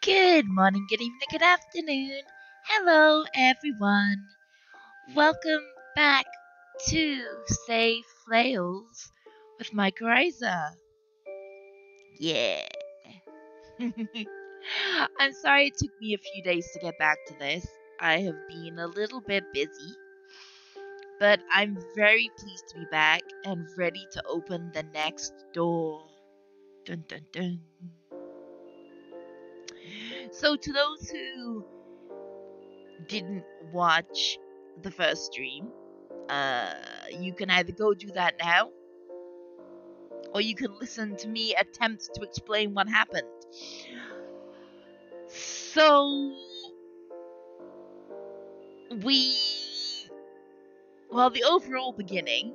Good morning, good evening, good afternoon. Hello, everyone. Welcome back to Say Flails with Mycorrhiza. Yeah. I'm sorry it took me a few days to get back to this. I have been a little bit busy, but I'm very pleased to be back and ready to open the next door. Dun dun dun. So, to those who didn't watch the first stream, you can either go do that now, or you can listen to me attempt to explain what happened. So, the overall beginning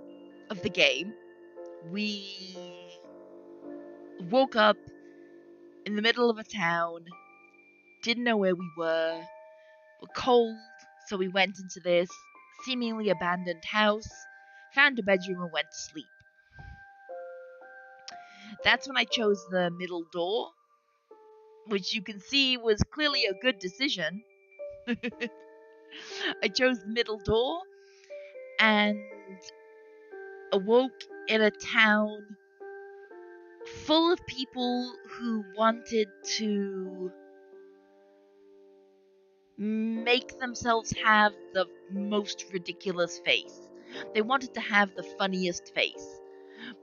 of the game, we woke up in the middle of a town, didn't know where we were cold, so we went into this seemingly abandoned house, found a bedroom, and went to sleep. That's when I chose the middle door, which you can see was clearly a good decision. I chose the middle door and awoke in a town full of people who wanted to make themselves have the most ridiculous face. They wanted to have the funniest face.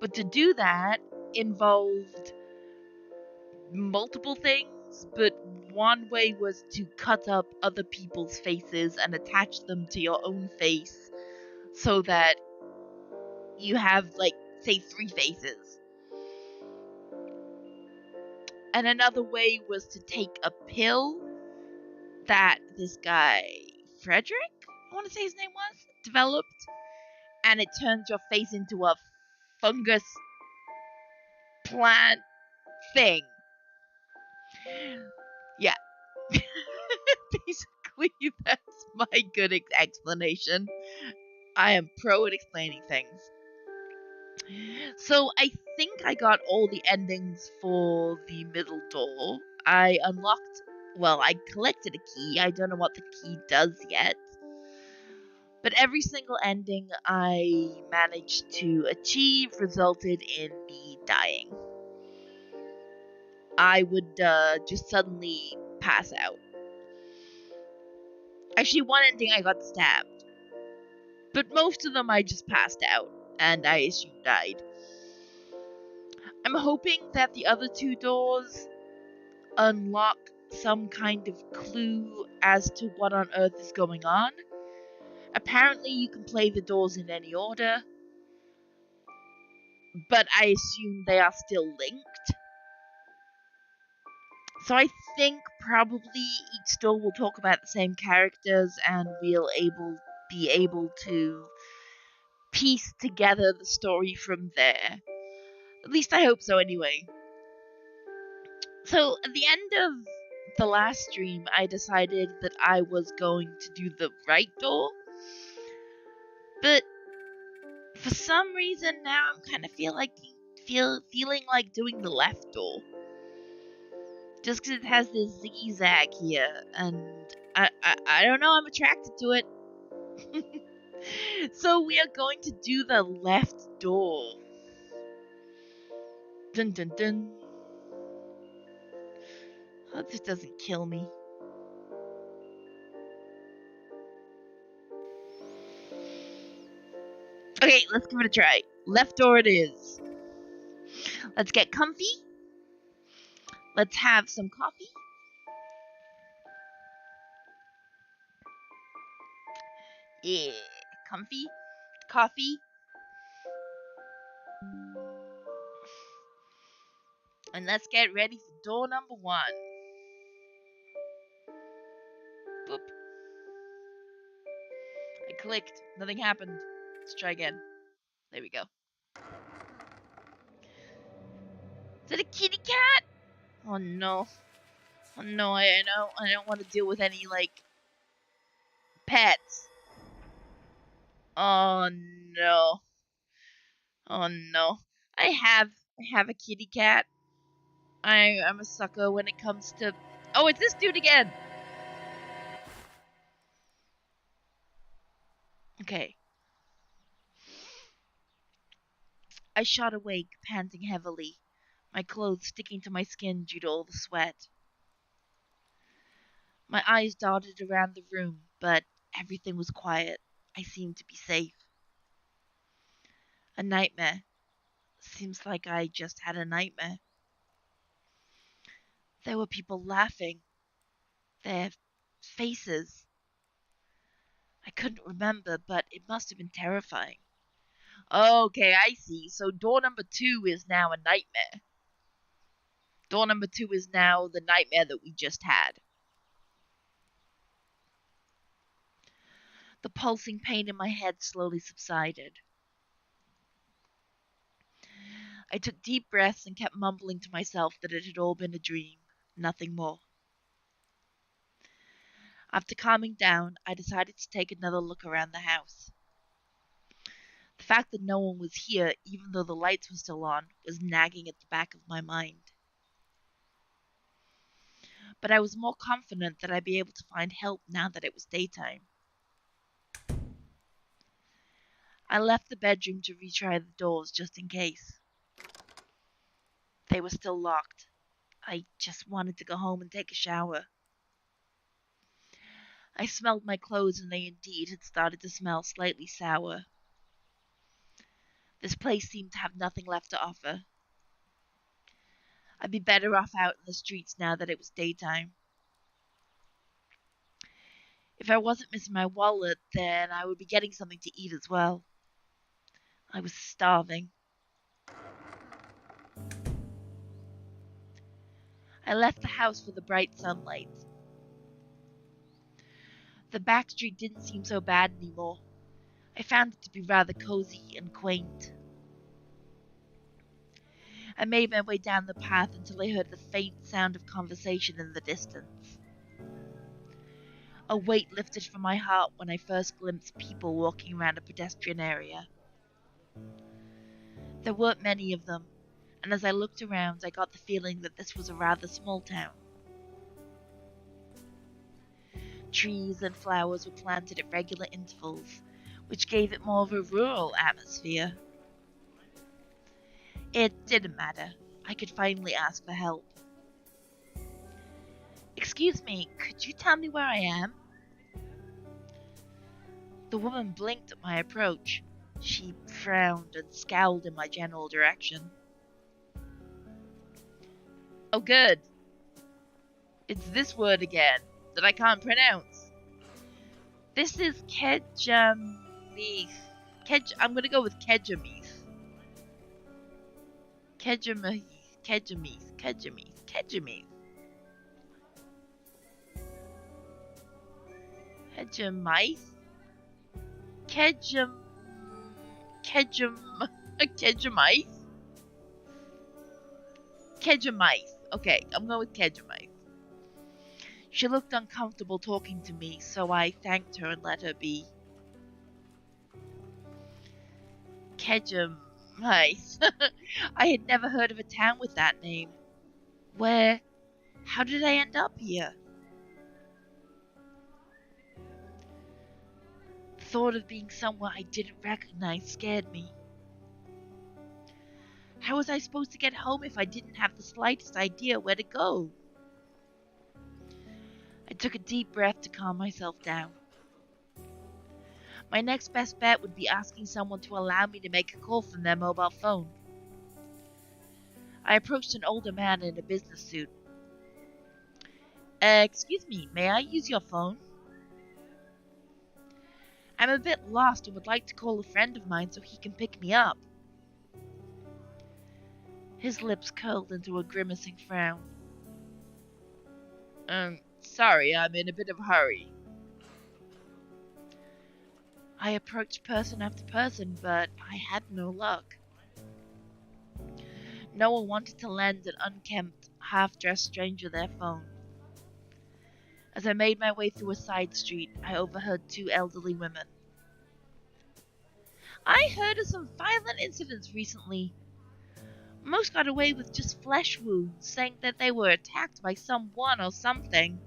But to do that involved multiple things, but one way was to cut up other people's faces and attach them to your own face so that you have, like, say, 3 faces. And another way was to take a pill that this guy, Frederick, I want to say his name was, developed, and it turns your face into a fungus plant thing. Yeah. Basically, that's my good explanation. I am pro at explaining things. So I think I got all the endings for the middle door. I collected a key. I don't know what the key does yet. But every single ending I managed to achieve resulted in me dying. I would just suddenly pass out. Actually, one ending I got stabbed. But most of them I just passed out, and I assume died. I'm hoping that the other 2 doors unlock some kind of clue as to what on earth is going on. Apparently, you can play the doors in any order, but I assume they are still linked. So I think probably each door will talk about the same characters, and we'll be able to piece together the story from there. At least I hope so, anyway. So, at the end of the last stream, I decided that I was going to do the right door. But for some reason now I'm kind of feeling like doing the left door. Just because it has this zigzag here, and I don't know, I'm attracted to it. So we are going to do the left door. Dun dun dun. Hope this doesn't kill me. Okay, let's give it a try. Left door it is. Let's get comfy. Let's have some coffee. Yeah, comfy, coffee. And let's get ready for door number 1. Boop. I clicked. Nothing happened. Let's try again. There we go. Is it a kitty cat? Oh no. Oh no, I don't want to deal with any, like, pets. Oh no. Oh no. I have a kitty cat. I'm a sucker when it comes to Oh, it's this dude again! Okay. I shot awake, panting heavily, my clothes sticking to my skin due to all the sweat. My eyes darted around the room, but everything was quiet. I seemed to be safe. A nightmare. Seems like I just had a nightmare. There were people laughing. Their faces. I couldn't remember, but it must have been terrifying. Okay, I see. So door number 2 is now a nightmare. Door number 2 is now the nightmare that we just had. The pulsing pain in my head slowly subsided. I took deep breaths and kept mumbling to myself that it had all been a dream, nothing more. After calming down, I decided to take another look around the house. The fact that no one was here, even though the lights were still on, was nagging at the back of my mind. But I was more confident that I'd be able to find help now that it was daytime. I left the bedroom to retry the doors just in case. They were still locked. I just wanted to go home and take a shower. I smelled my clothes and they indeed had started to smell slightly sour. This place seemed to have nothing left to offer. I'd be better off out in the streets now that it was daytime. If I wasn't missing my wallet, then I would be getting something to eat as well. I was starving. I left the house for the bright sunlight. The back street didn't seem so bad anymore. I found it to be rather cozy and quaint. I made my way down the path until I heard the faint sound of conversation in the distance. A weight lifted from my heart when I first glimpsed people walking around a pedestrian area. There weren't many of them, and as I looked around, I got the feeling that this was a rather small town. Trees and flowers were planted at regular intervals, which gave it more of a rural atmosphere. It didn't matter. I could finally ask for help. "Excuse me, could you tell me where I am?" The woman blinked at my approach. She frowned and scowled in my general direction. "Oh good. It's this word again that I can't pronounce. This is Kejamith. I'm gonna go with Kejamith. Kejamith. Kejamith. Kejamith. Kejamith. Kejamith? Kejamith? Kejamith. Okay, I'm going with Kejamith. She looked uncomfortable talking to me, so I thanked her and let her be. Kejamith. I had never heard of a town with that name. How did I end up here? The thought of being somewhere I didn't recognize scared me. How was I supposed to get home if I didn't have the slightest idea where to go? I took a deep breath to calm myself down. My next best bet would be asking someone to allow me to make a call from their mobile phone. I approached an older man in a business suit. Excuse me, may I use your phone? I'm a bit lost and would like to call a friend of mine so he can pick me up. His lips curled into a grimacing frown. Sorry, I'm in a bit of a hurry. I approached person after person, but I had no luck. No one wanted to lend an unkempt, half-dressed stranger their phone. As I made my way through a side street, I overheard two elderly women. "I heard of some violent incidents recently. Most got away with just flesh wounds, saying that they were attacked by someone or something.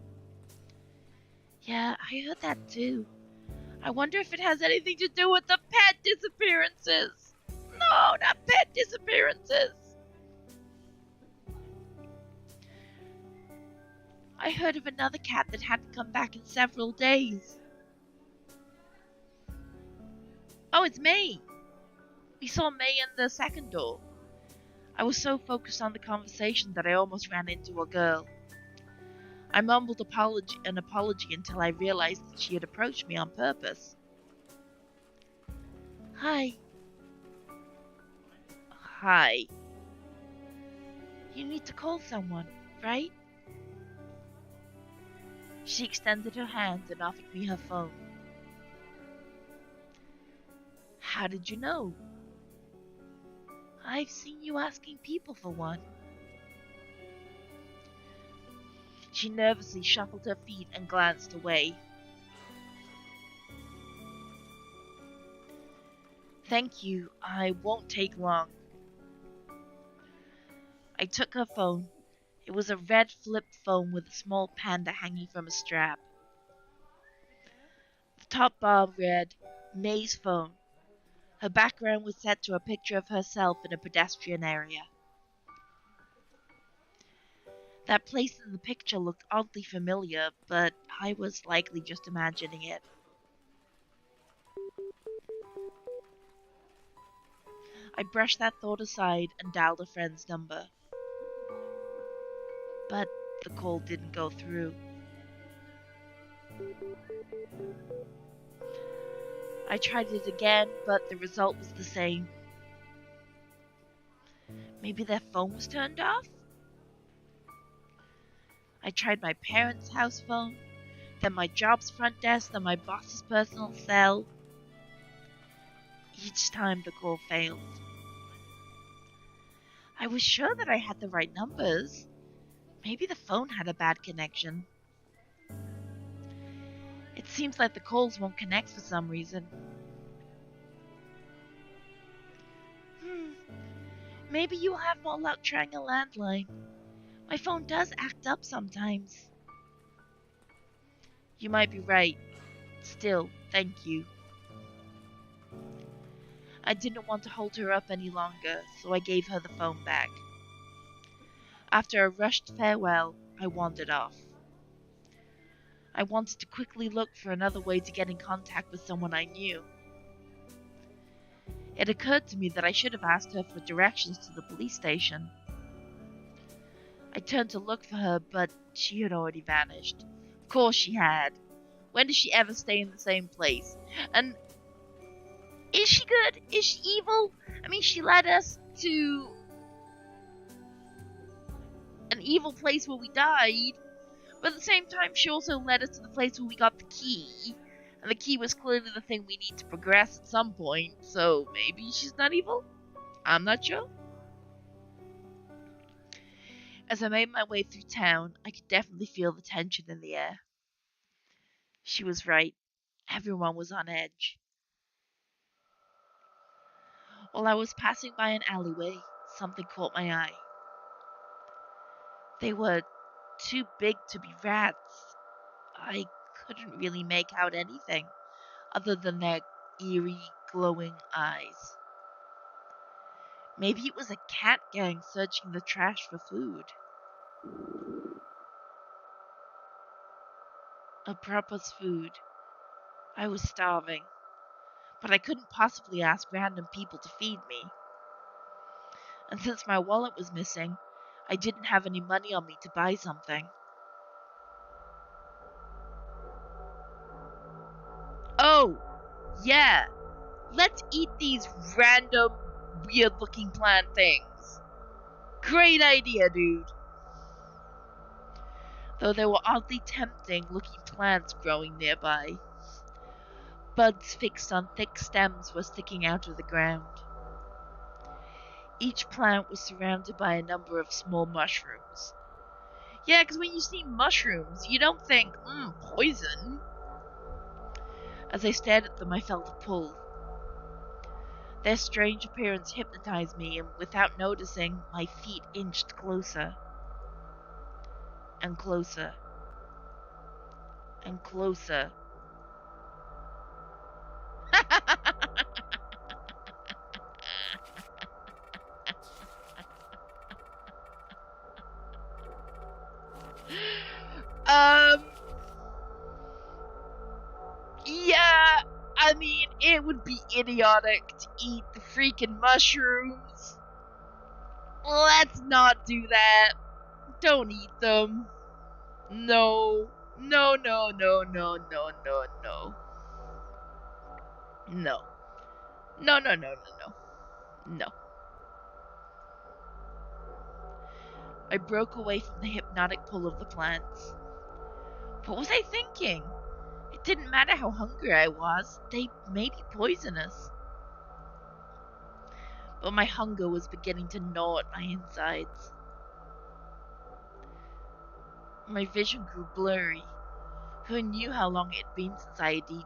Yeah, I heard that too. I wonder if it has anything to do with the pet disappearances. No, not pet disappearances. I heard of another cat that hadn't come back in several days. Oh, it's May. We saw May in the second door. I was so focused on the conversation that I almost ran into a girl. I mumbled an apology until I realized that she had approached me on purpose. Hi. Hi. You need to call someone, right? She extended her hand and offered me her phone. How did you know? I've seen you asking people for one. She nervously shuffled her feet and glanced away. Thank you, I won't take long. I took her phone. It was a red flip phone with a small panda hanging from a strap. The top bar read, May's phone. Her background was set to a picture of herself in a pedestrian area. That place in the picture looked oddly familiar, but I was likely just imagining it. I brushed that thought aside and dialed a friend's number. But the call didn't go through. I tried it again, but the result was the same. Maybe their phone was turned off? I tried my parents' house phone, then my job's front desk, then my boss's personal cell. Each time the call failed. I was sure that I had the right numbers. Maybe the phone had a bad connection. It seems like the calls won't connect for some reason. Maybe you'll have more luck trying a landline. My phone does act up sometimes. You might be right. Still, thank you. I didn't want to hold her up any longer, so I gave her the phone back. After a rushed farewell, I wandered off. I wanted to quickly look for another way to get in contact with someone I knew. It occurred to me that I should have asked her for directions to the police station. I turned to look for her, but she had already vanished. Of course she had. When does she ever stay in the same place? And is she good? Is she evil? I mean, she led us to an evil place where we died, but at the same time, she also led us to the place where we got the key. And the key was clearly the thing we need to progress at some point, so maybe she's not evil? I'm not sure. As I made my way through town, I could definitely feel the tension in the air. She was right. Everyone was on edge. While I was passing by an alleyway, something caught my eye. They were too big to be rats. I couldn't really make out anything other than their eerie, glowing eyes. Maybe it was a cat gang searching the trash for food. A proper food. I was starving, but I couldn't possibly ask random people to feed me. And since my wallet was missing, I didn't have any money on me to buy something. Oh, yeah. Let's eat these random, weird-looking plant things. Great idea, dude. Though there were oddly tempting-looking plants growing nearby. Buds fixed on thick stems were sticking out of the ground. Each plant was surrounded by a number of small mushrooms. Yeah, because when you see mushrooms, you don't think, poison. As I stared at them, I felt a pull. Their strange appearance hypnotized me, and without noticing, my feet inched closer and closer and closer. um, yeah, I mean, it would be idiotic to eat the freaking mushrooms. Let's not do that. Don't eat them. No. No, no, no, no, no, no, no. No. No, no, no, no, no. No. I broke away from the hypnotic pull of the plants. What was I thinking? It didn't matter how hungry I was, they may be poisonous. But my hunger was beginning to gnaw at my insides. My vision grew blurry. Who knew how long it had been since I had eaten?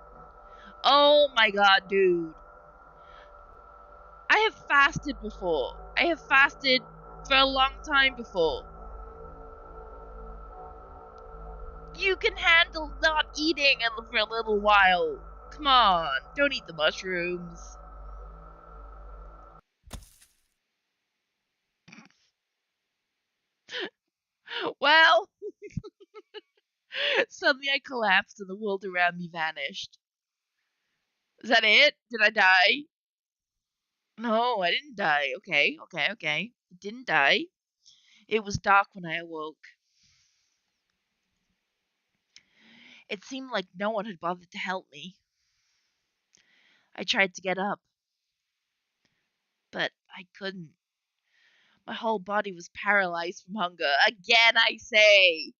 Oh my god, dude. I have fasted before. I have fasted for a long time before. You can handle not eating for a little while. Come on, don't eat the mushrooms. Well, suddenly I collapsed and the world around me vanished. Is that it? Did I die? No, I didn't die. Okay, okay, okay. I didn't die. It was dark when I awoke. It seemed like no one had bothered to help me. I tried to get up, but I couldn't. My whole body was paralyzed from hunger. Again, I say.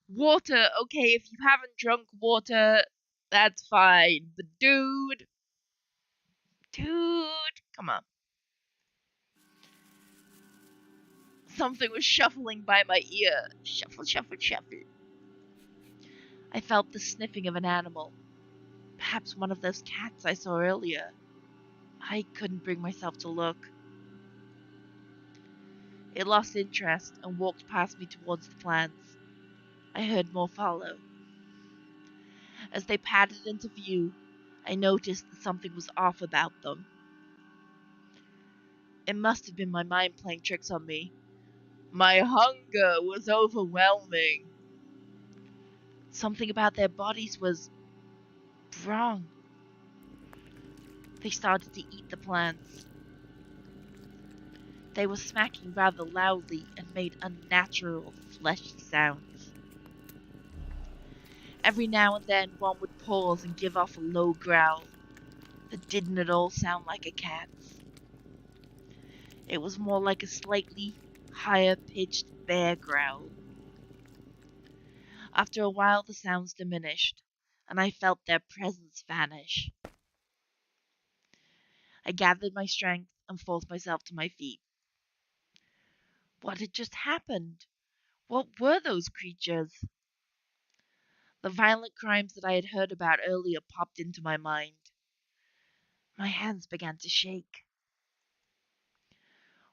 Water, okay, if you haven't drunk water, that's fine. But dude, come on. Something was shuffling by my ear. Shuffle, shuffle, shuffle. I felt the sniffing of an animal. Perhaps one of those cats I saw earlier. I couldn't bring myself to look. It lost interest and walked past me towards the plants. I heard more follow. As they padded into view, I noticed that something was off about them. It must have been my mind playing tricks on me. My hunger was overwhelming. Something about their bodies was wrong. They started to eat the plants. They were smacking rather loudly and made unnatural, fleshy sounds. Every now and then one would pause and give off a low growl that didn't at all sound like a cat's. It was more like a slightly higher pitched bear growl. After a while the sounds diminished, and I felt their presence vanish. I gathered my strength and forced myself to my feet. What had just happened? What were those creatures? The violent crimes that I had heard about earlier popped into my mind. My hands began to shake.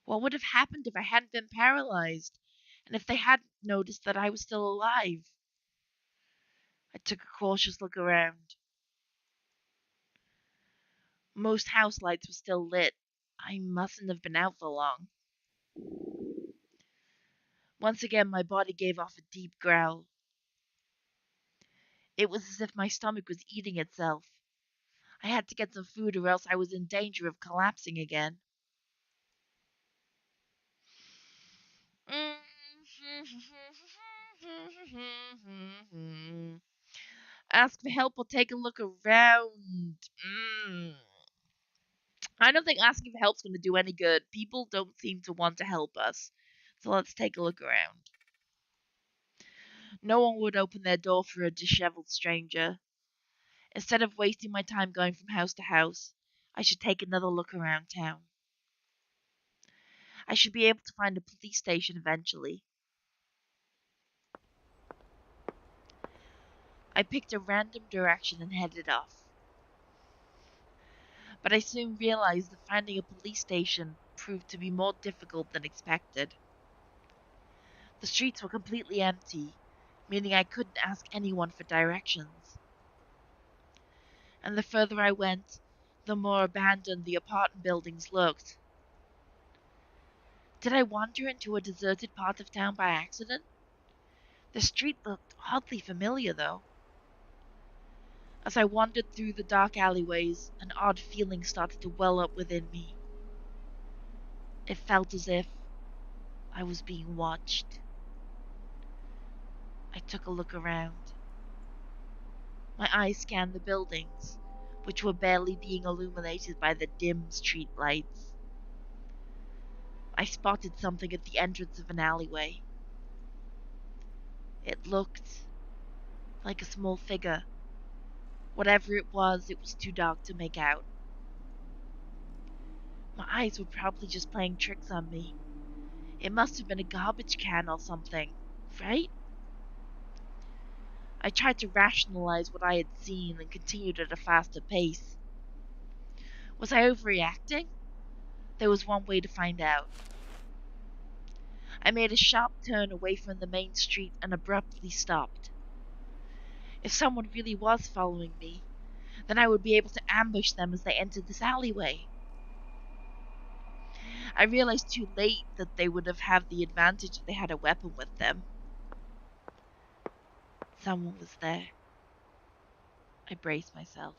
What would have happened if I hadn't been paralyzed, and if they hadn't noticed that I was still alive? I took a cautious look around. Most house lights were still lit. I mustn't have been out for long. Once again, my body gave off a deep growl. It was as if my stomach was eating itself. I had to get some food or else I was in danger of collapsing again. Ask for help or take a look around. I don't think asking for help's going to do any good. People don't seem to want to help us. So let's take a look around. No one would open their door for a disheveled stranger. Instead of wasting my time going from house to house, I should take another look around town. I should be able to find a police station eventually. I picked a random direction and headed off. but I soon realized that finding a police station proved to be more difficult than expected. The streets were completely empty, meaning I couldn't ask anyone for directions. And the further I went, the more abandoned the apartment buildings looked. Did I wander into a deserted part of town by accident? The street looked oddly familiar, though. As I wandered through the dark alleyways, an odd feeling started to well up within me. It felt as if I was being watched. I took a look around. My eyes scanned the buildings, which were barely being illuminated by the dim street lights. I spotted something at the entrance of an alleyway. It looked like a small figure. Whatever it was too dark to make out. My eyes were probably just playing tricks on me. It must have been a garbage can or something, right? I tried to rationalize what I had seen and continued at a faster pace. Was I overreacting? There was one way to find out. I made a sharp turn away from the main street and abruptly stopped. If someone really was following me, then I would be able to ambush them as they entered this alleyway. I realized too late that they would have the advantage if they had a weapon with them. Someone was there. I braced myself.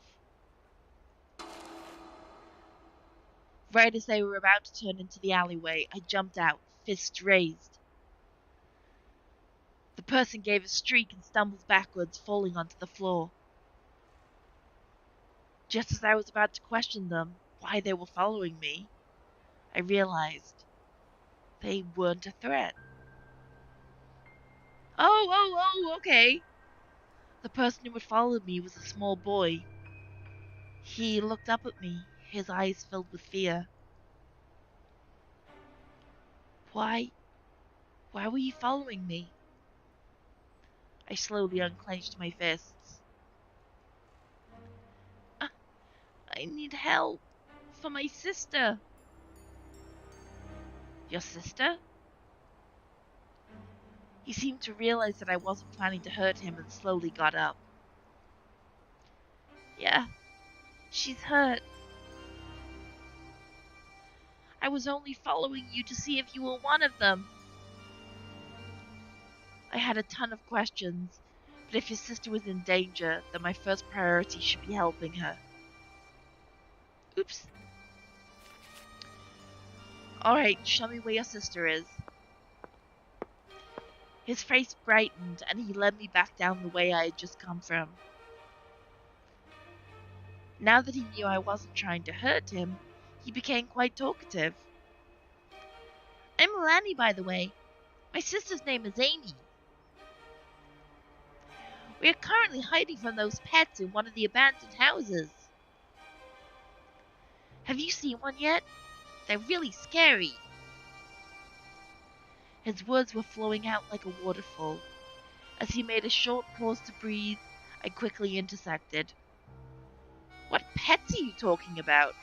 Right as they were about to turn into the alleyway, I jumped out, fists raised. The person gave a shriek and stumbled backwards, falling onto the floor. Just as I was about to question them why they were following me, I realized they weren't a threat. Oh, okay. The person who had followed me was a small boy. He looked up at me, his eyes filled with fear. Why? Why were you following me? I slowly unclenched my fists. I need help. For my sister. Your sister? He seemed to realize that I wasn't planning to hurt him and slowly got up. Yeah, she's hurt. I was only following you to see if you were one of them. I had a ton of questions, but if his sister was in danger, then my first priority should be helping her. Oops. Alright, show me where your sister is. His face brightened and he led me back down the way I had just come from. Now that he knew I wasn't trying to hurt him, he became quite talkative. I'm Lanny, by the way. My sister's name is Amy. We are currently hiding from those pets in one of the abandoned houses. Have you seen one yet? They're really scary. His words were flowing out like a waterfall. As he made a short pause to breathe, I quickly intersected. What pets are you talking about?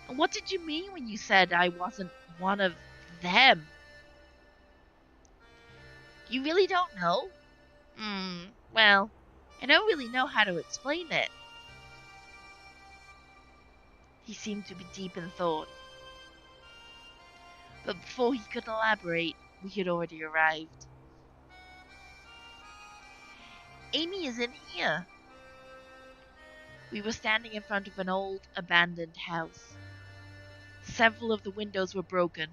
And what did you mean when you said I wasn't one of them? You really don't know? Well, I don't really know how to explain it. He seemed to be deep in thought. But before he could elaborate, we had already arrived. Amy is in here. We were standing in front of an old, abandoned house. Several of the windows were broken.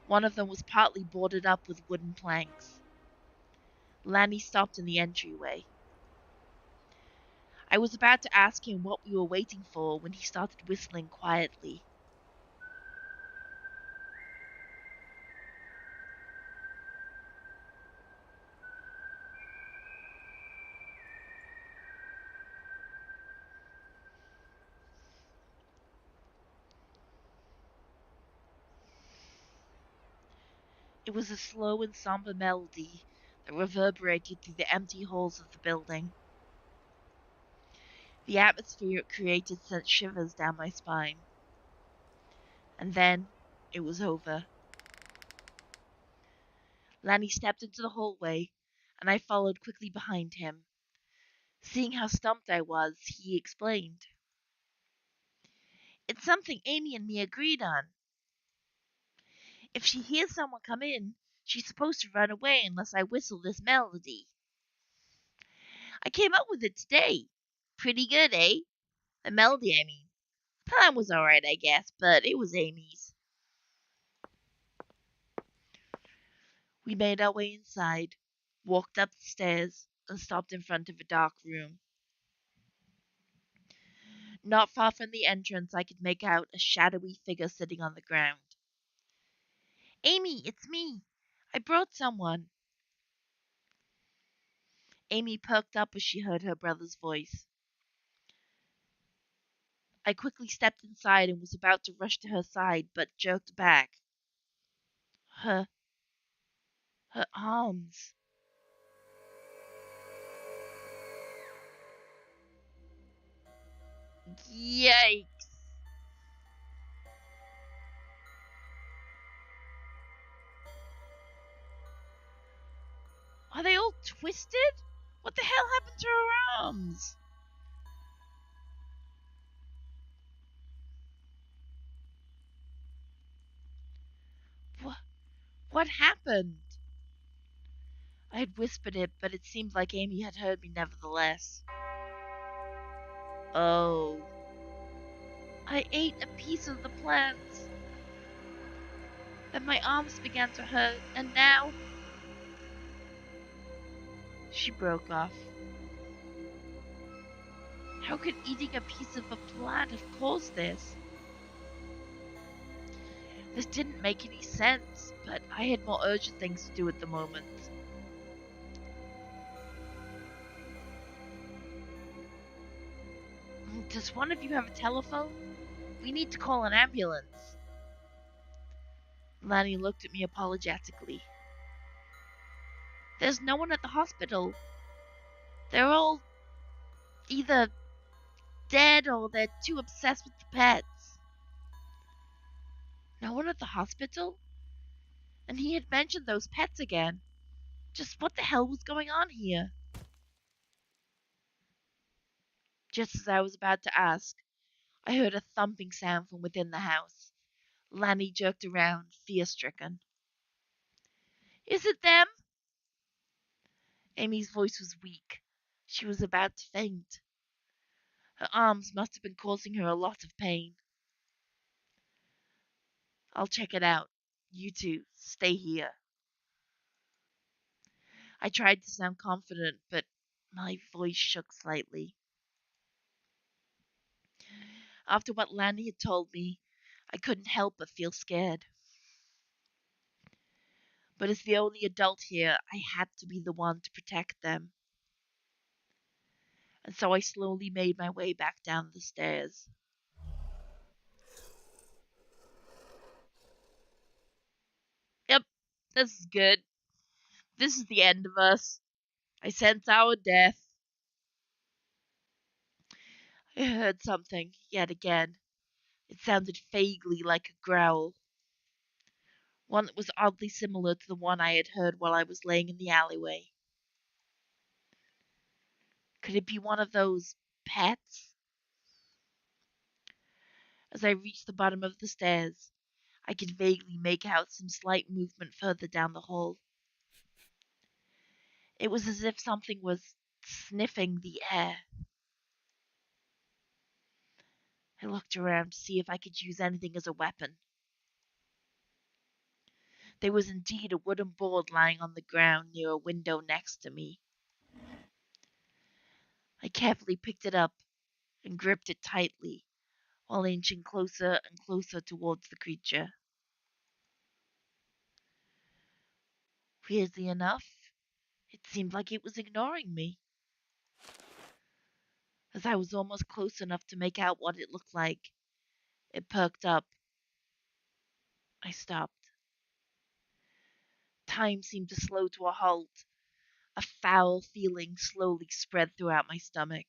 One of them was partly boarded up with wooden planks. Lanny stopped in the entryway. I was about to ask him what we were waiting for when he started whistling quietly. It was a slow and somber melody that reverberated through the empty halls of the building. The atmosphere it created sent shivers down my spine. And then it was over. Lanny stepped into the hallway, and I followed quickly behind him. Seeing how stumped I was, he explained. It's something Amy and me agreed on. If she hears someone come in, she's supposed to run away unless I whistle this melody. I came up with it today. Pretty good, eh? The melody, I mean. Time was alright, I guess, but it was Amy's. We made our way inside, walked up the stairs, and stopped in front of a dark room. Not far from the entrance, I could make out a shadowy figure sitting on the ground. Amy, it's me. I brought someone. Amy perked up as she heard her brother's voice. I quickly stepped inside and was about to rush to her side, but jerked back. Her arms. Yikes. Are they all twisted? What the hell happened to her arms? What happened? I had whispered it, but it seemed like Amy had heard me nevertheless. Oh. I ate a piece of the plant. Then my arms began to hurt, and now. She broke off. How could eating a piece of a plant have caused this? This didn't make any sense, but I had more urgent things to do at the moment. Does one of you have a telephone? We need to call an ambulance. Lanny looked at me apologetically. There's no one at the hospital. They're all either dead or they're too obsessed with the pets. No one at the hospital? And he had mentioned those pets again. Just what the hell was going on here? Just as I was about to ask, I heard a thumping sound from within the house. Lanny jerked around, fear-stricken. Is it them? Amy's voice was weak. She was about to faint. Her arms must have been causing her a lot of pain. I'll check it out. You two, stay here. I tried to sound confident, but my voice shook slightly. After what Lanny had told me, I couldn't help but feel scared. But as the only adult here, I had to be the one to protect them. And so I slowly made my way back down the stairs. Yep, this is good. This is the end of us. I sense our death. I heard something, yet again. It sounded vaguely like a growl. One that was oddly similar to the one I had heard while I was laying in the alleyway. Could it be one of those pets? As I reached the bottom of the stairs, I could vaguely make out some slight movement further down the hall. It was as if something was sniffing the air. I looked around to see if I could use anything as a weapon. There was indeed a wooden board lying on the ground near a window next to me. I carefully picked it up and gripped it tightly while inching closer and closer towards the creature. Weirdly enough, it seemed like it was ignoring me. As I was almost close enough to make out what it looked like, it perked up. I stopped. Time seemed to slow to a halt. A foul feeling slowly spread throughout my stomach.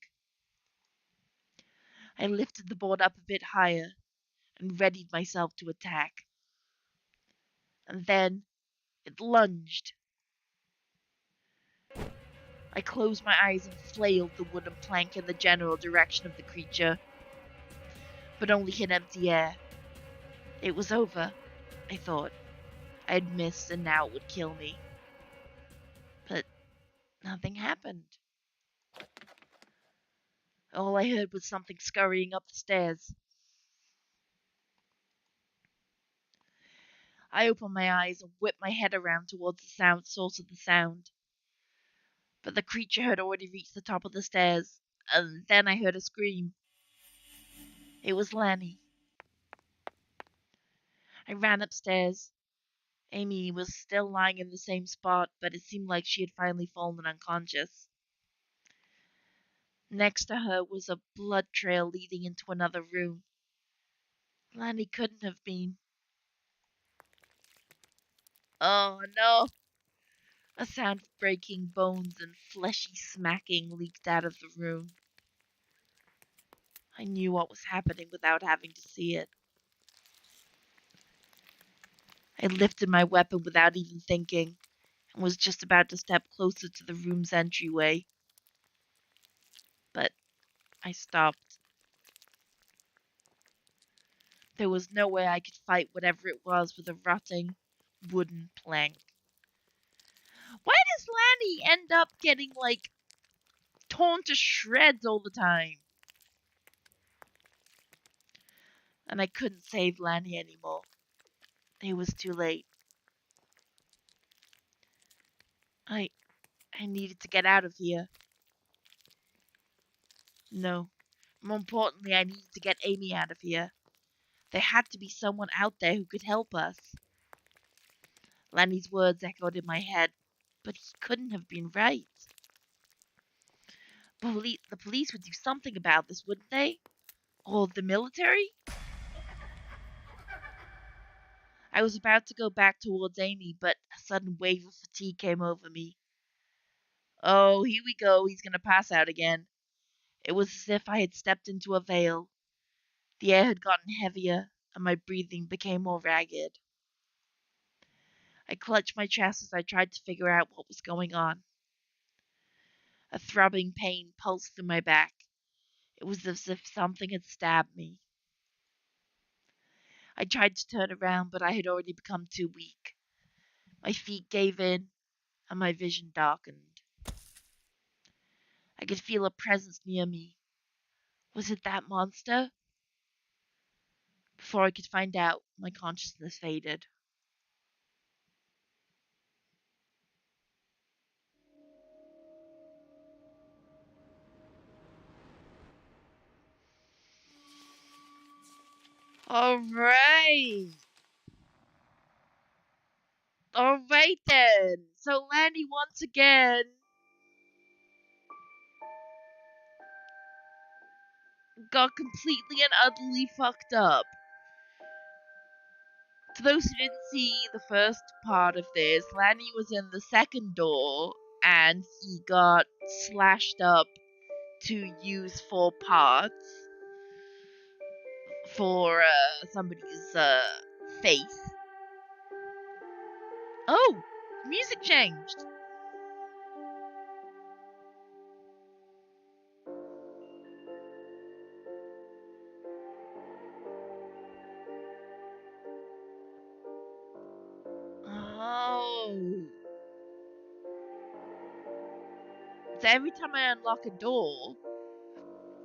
I lifted the board up a bit higher and readied myself to attack. And then it lunged. I closed my eyes and flailed the wooden plank in the general direction of the creature, but only hit empty air. It was over, I thought. I had missed and now it would kill me. But nothing happened. All I heard was something scurrying up the stairs. I opened my eyes and whipped my head around towards the source of the sound. But the creature had already reached the top of the stairs, and then I heard a scream. It was Lanny. I ran upstairs. Amy was still lying in the same spot, but it seemed like she had finally fallen unconscious. Next to her was a blood trail leading into another room. Lanny couldn't have been. Oh no! A sound of breaking bones and fleshy smacking leaked out of the room. I knew what was happening without having to see it. I lifted my weapon without even thinking, and was just about to step closer to the room's entryway. But I stopped. There was no way I could fight whatever it was with a rotting wooden plank. Why does Lanny end up getting, torn to shreds all the time? And I couldn't save Lanny anymore. It was too late. I needed to get out of here. No. More importantly, I needed to get Amy out of here. There had to be someone out there who could help us. Lanny's words echoed in my head, but he couldn't have been right. The police would do something about this, wouldn't they? Or the military? I was about to go back towards Amy, but a sudden wave of fatigue came over me. Oh, here we go. He's going to pass out again. It was as if I had stepped into a veil. The air had gotten heavier, and my breathing became more ragged. I clutched my chest as I tried to figure out what was going on. A throbbing pain pulsed through my back. It was as if something had stabbed me. I tried to turn around, but I had already become too weak. My feet gave in, and my vision darkened. I could feel a presence near me. Was it that monster? Before I could find out, my consciousness faded. Alright! Alright then! So Lanny once again got completely and utterly fucked up. For those who didn't see the first part of this, Lanny was in the second door and he got slashed up to use for parts for somebody's face. Oh, music changed. Oh. So every time I unlock a door,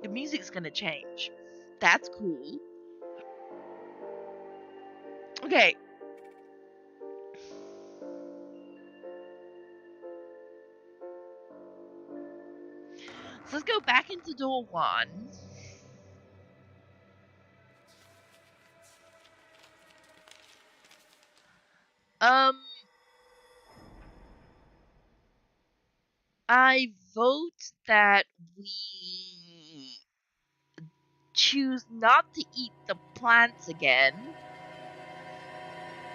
the music's gonna change. That's cool. Okay. So let's go back into door one. I vote that we choose not to eat the plants again.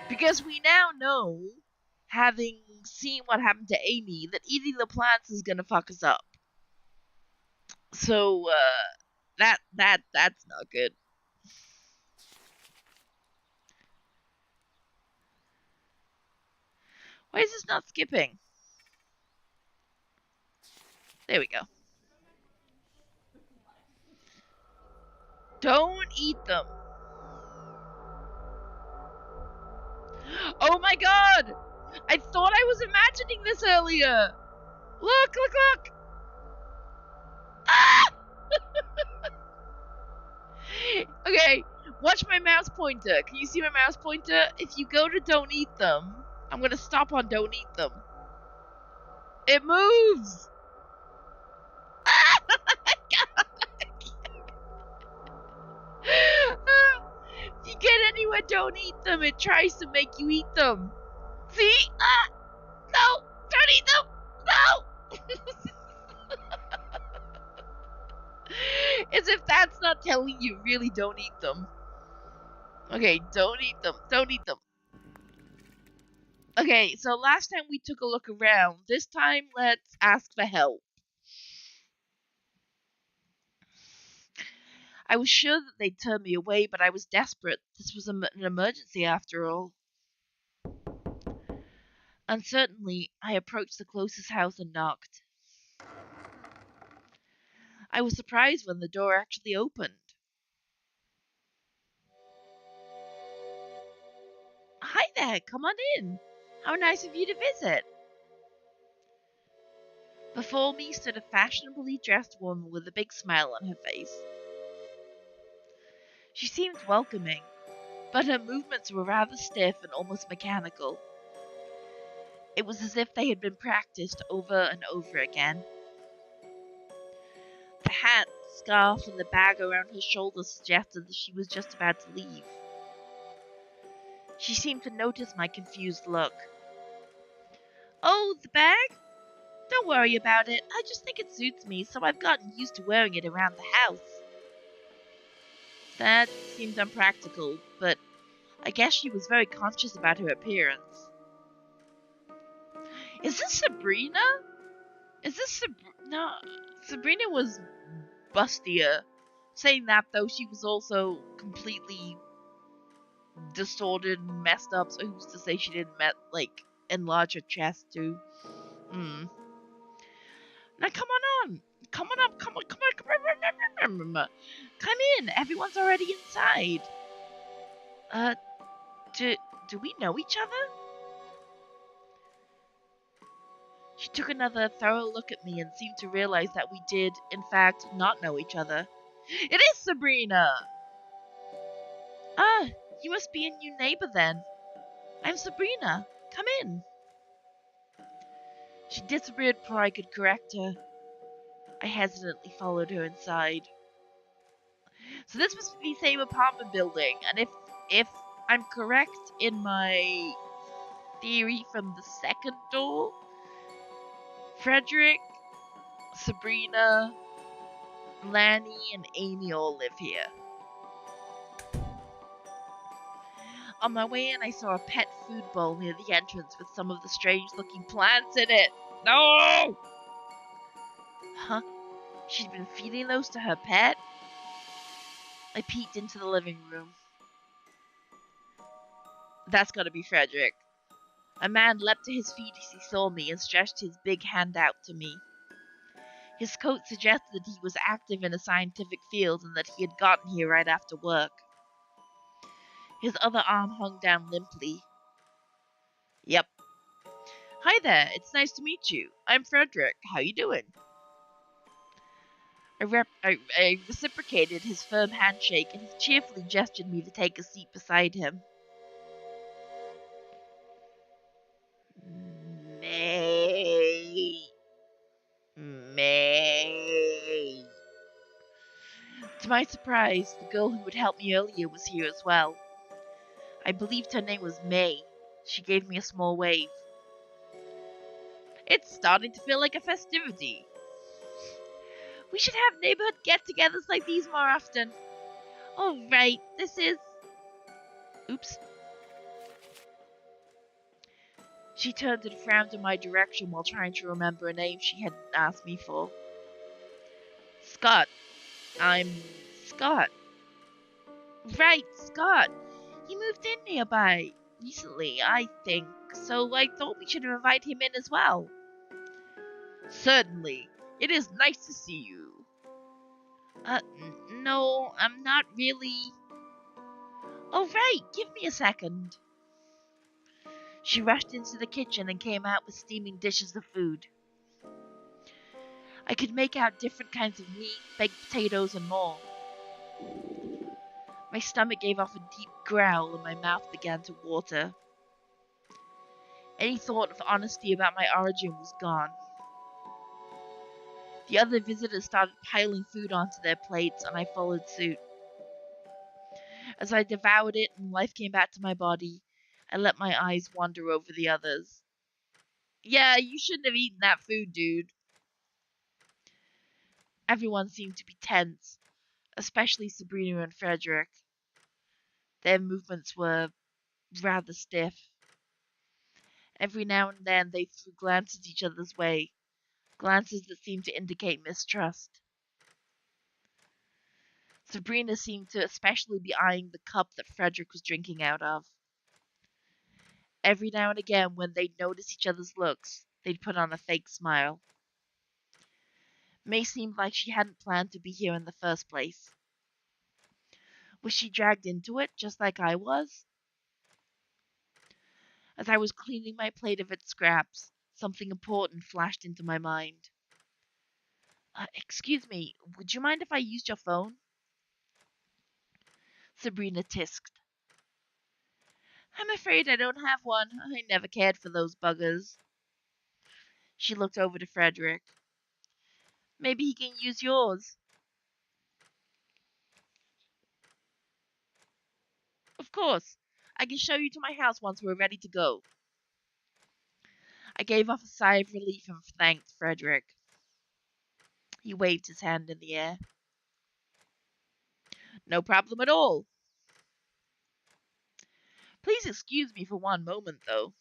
Because we now know, having seen what happened to Amy, that eating the plants is gonna fuck us up. So, That's not good. Why is this not skipping? There we go. Don't eat them. Oh my god! I thought I was imagining this earlier. Look, look, look! Ah! Okay, watch my mouse pointer. Can you see my mouse pointer? If you go to don't eat them, I'm gonna stop on don't eat them. It moves! If you get anywhere, don't eat them. It tries to make you eat them. See? Ah! No! Don't eat them! No! As if that's not telling you really don't eat them. Okay, don't eat them. Don't eat them. Okay, so last time we took a look around. This time, let's ask for help. I was sure that they'd turn me away, but I was desperate. This was an emergency after all. Uncertainly, I approached the closest house and knocked. I was surprised when the door actually opened. Hi there, come on in. How nice of you to visit. Before me stood a fashionably dressed woman with a big smile on her face. She seemed welcoming, but her movements were rather stiff and almost mechanical. It was as if they had been practiced over and over again. The hat, scarf, and the bag around her shoulders suggested that she was just about to leave. She seemed to notice my confused look. Oh, the bag? Don't worry about it. I just think it suits me, so I've gotten used to wearing it around the house. That seemed unpractical, but I guess she was very conscious about her appearance. Is this Sabrina? No, Sabrina was bustier. Saying that, though, she was also completely distorted and messed up, so who's to say she didn't, enlarge her chest, too? Hmm. Now, come on. Come on up. Come on. Come in. Everyone's already inside. Uh, do we know each other? She took another thorough look at me and seemed to realize that we did, in fact, not know each other. It is Sabrina! Ah, you must be a new neighbor then. I'm Sabrina. Come in. She disappeared before I could correct her. I hesitantly followed her inside. So this was the same apartment building, and if I'm correct in my theory from the second door, Frederick, Sabrina, Lanny, and Amy all live here. On my way in, I saw a pet food bowl near the entrance with some of the strange-looking plants in it. No! Huh? She'd been feeding those to her pet? I peeked into the living room. That's gotta be Frederick. A man leapt to his feet as he saw me and stretched his big hand out to me. His coat suggested that he was active in a scientific field and that he had gotten here right after work. His other arm hung down limply. Yep. Hi there, it's nice to meet you. I'm Frederick. How you doing? I reciprocated his firm handshake and he cheerfully gestured me to take a seat beside him. May. May. To my surprise, the girl who had helped me earlier was here as well. I believed her name was May. She gave me a small wave. It's starting to feel like a festivity. We should have neighborhood get-togethers like these more often. All right, this is... Oops. She turned and frowned in my direction while trying to remember a name she hadn't asked me for. Scott. I'm Scott. Right, Scott. He moved in nearby recently, I think, so I thought we should invite him in as well. Certainly. It is nice to see you. No, I'm not really. Oh, right, give me a second. She rushed into the kitchen and came out with steaming dishes of food. I could make out different kinds of meat, baked potatoes, and more. My stomach gave off a deep growl and my mouth began to water. Any thought of honesty about my origin was gone. The other visitors started piling food onto their plates, and I followed suit. As I devoured it and life came back to my body, I let my eyes wander over the others. Yeah, you shouldn't have eaten that food, dude. Everyone seemed to be tense, especially Sabrina and Frederick. Their movements were rather stiff. Every now and then they threw glances each other's way, glances that seemed to indicate mistrust. Sabrina seemed to especially be eyeing the cup that Frederick was drinking out of. Every now and again, when they'd notice each other's looks, they'd put on a fake smile. May seemed like she hadn't planned to be here in the first place. Was she dragged into it, just like I was? As I was cleaning my plate of its scraps, something important flashed into my mind. Excuse me, would you mind if I used your phone? Sabrina tisked. I'm afraid I don't have one. I never cared for those buggers. She looked over to Frederick. Maybe he can use yours. Of course. I can show you to my house once we're ready to go. I gave off a sigh of relief and thanked Frederick. He waved his hand in the air. No problem at all. Please excuse me for one moment, though.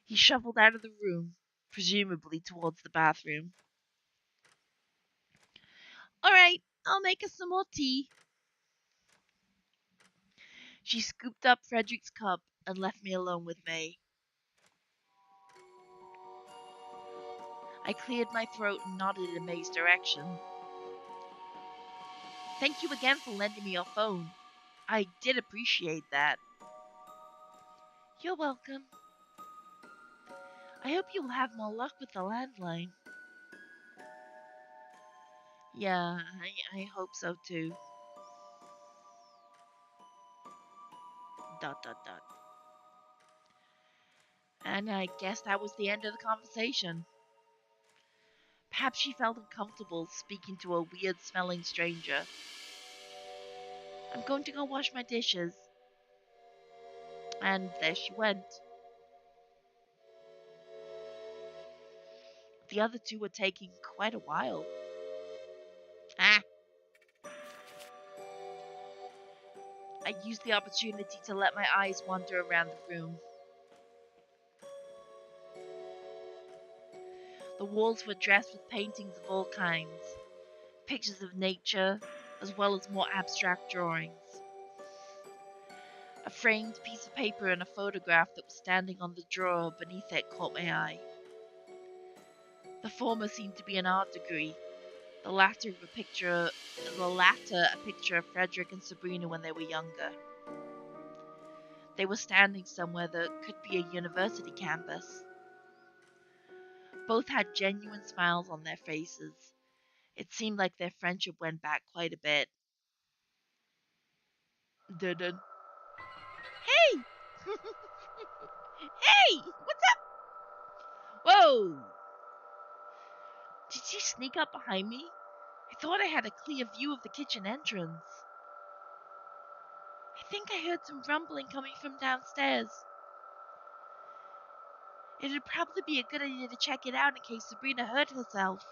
He shuffled out of the room, presumably towards the bathroom. All right, I'll make us some more tea. She scooped up Frederick's cup and left me alone with May. I cleared my throat and nodded in May's direction. Thank you again for lending me your phone. I did appreciate that. You're welcome. I hope you'll have more luck with the landline. Yeah, I hope so too. Dot dot dot. And I guess that was the end of the conversation. Perhaps she felt uncomfortable speaking to a weird smelling stranger. I'm going to go wash my dishes. And there she went. The other two were taking quite a while. Ah! I used the opportunity to let my eyes wander around the room. The walls were dressed with paintings of all kinds, pictures of nature, as well as more abstract drawings. A framed piece of paper and a photograph that was standing on the drawer beneath it caught my eye. The former seemed to be an art degree, the latter a picture of Frederick and Sabrina when they were younger. They were standing somewhere that could be a university campus. Both had genuine smiles on their faces. It seemed like their friendship went back quite a bit. Didn't. Hey! Hey! What's up? Whoa! Did she sneak up behind me? I thought I had a clear view of the kitchen entrance. I think I heard some rumbling coming from downstairs. It'd probably be a good idea to check it out in case Sabrina hurt herself.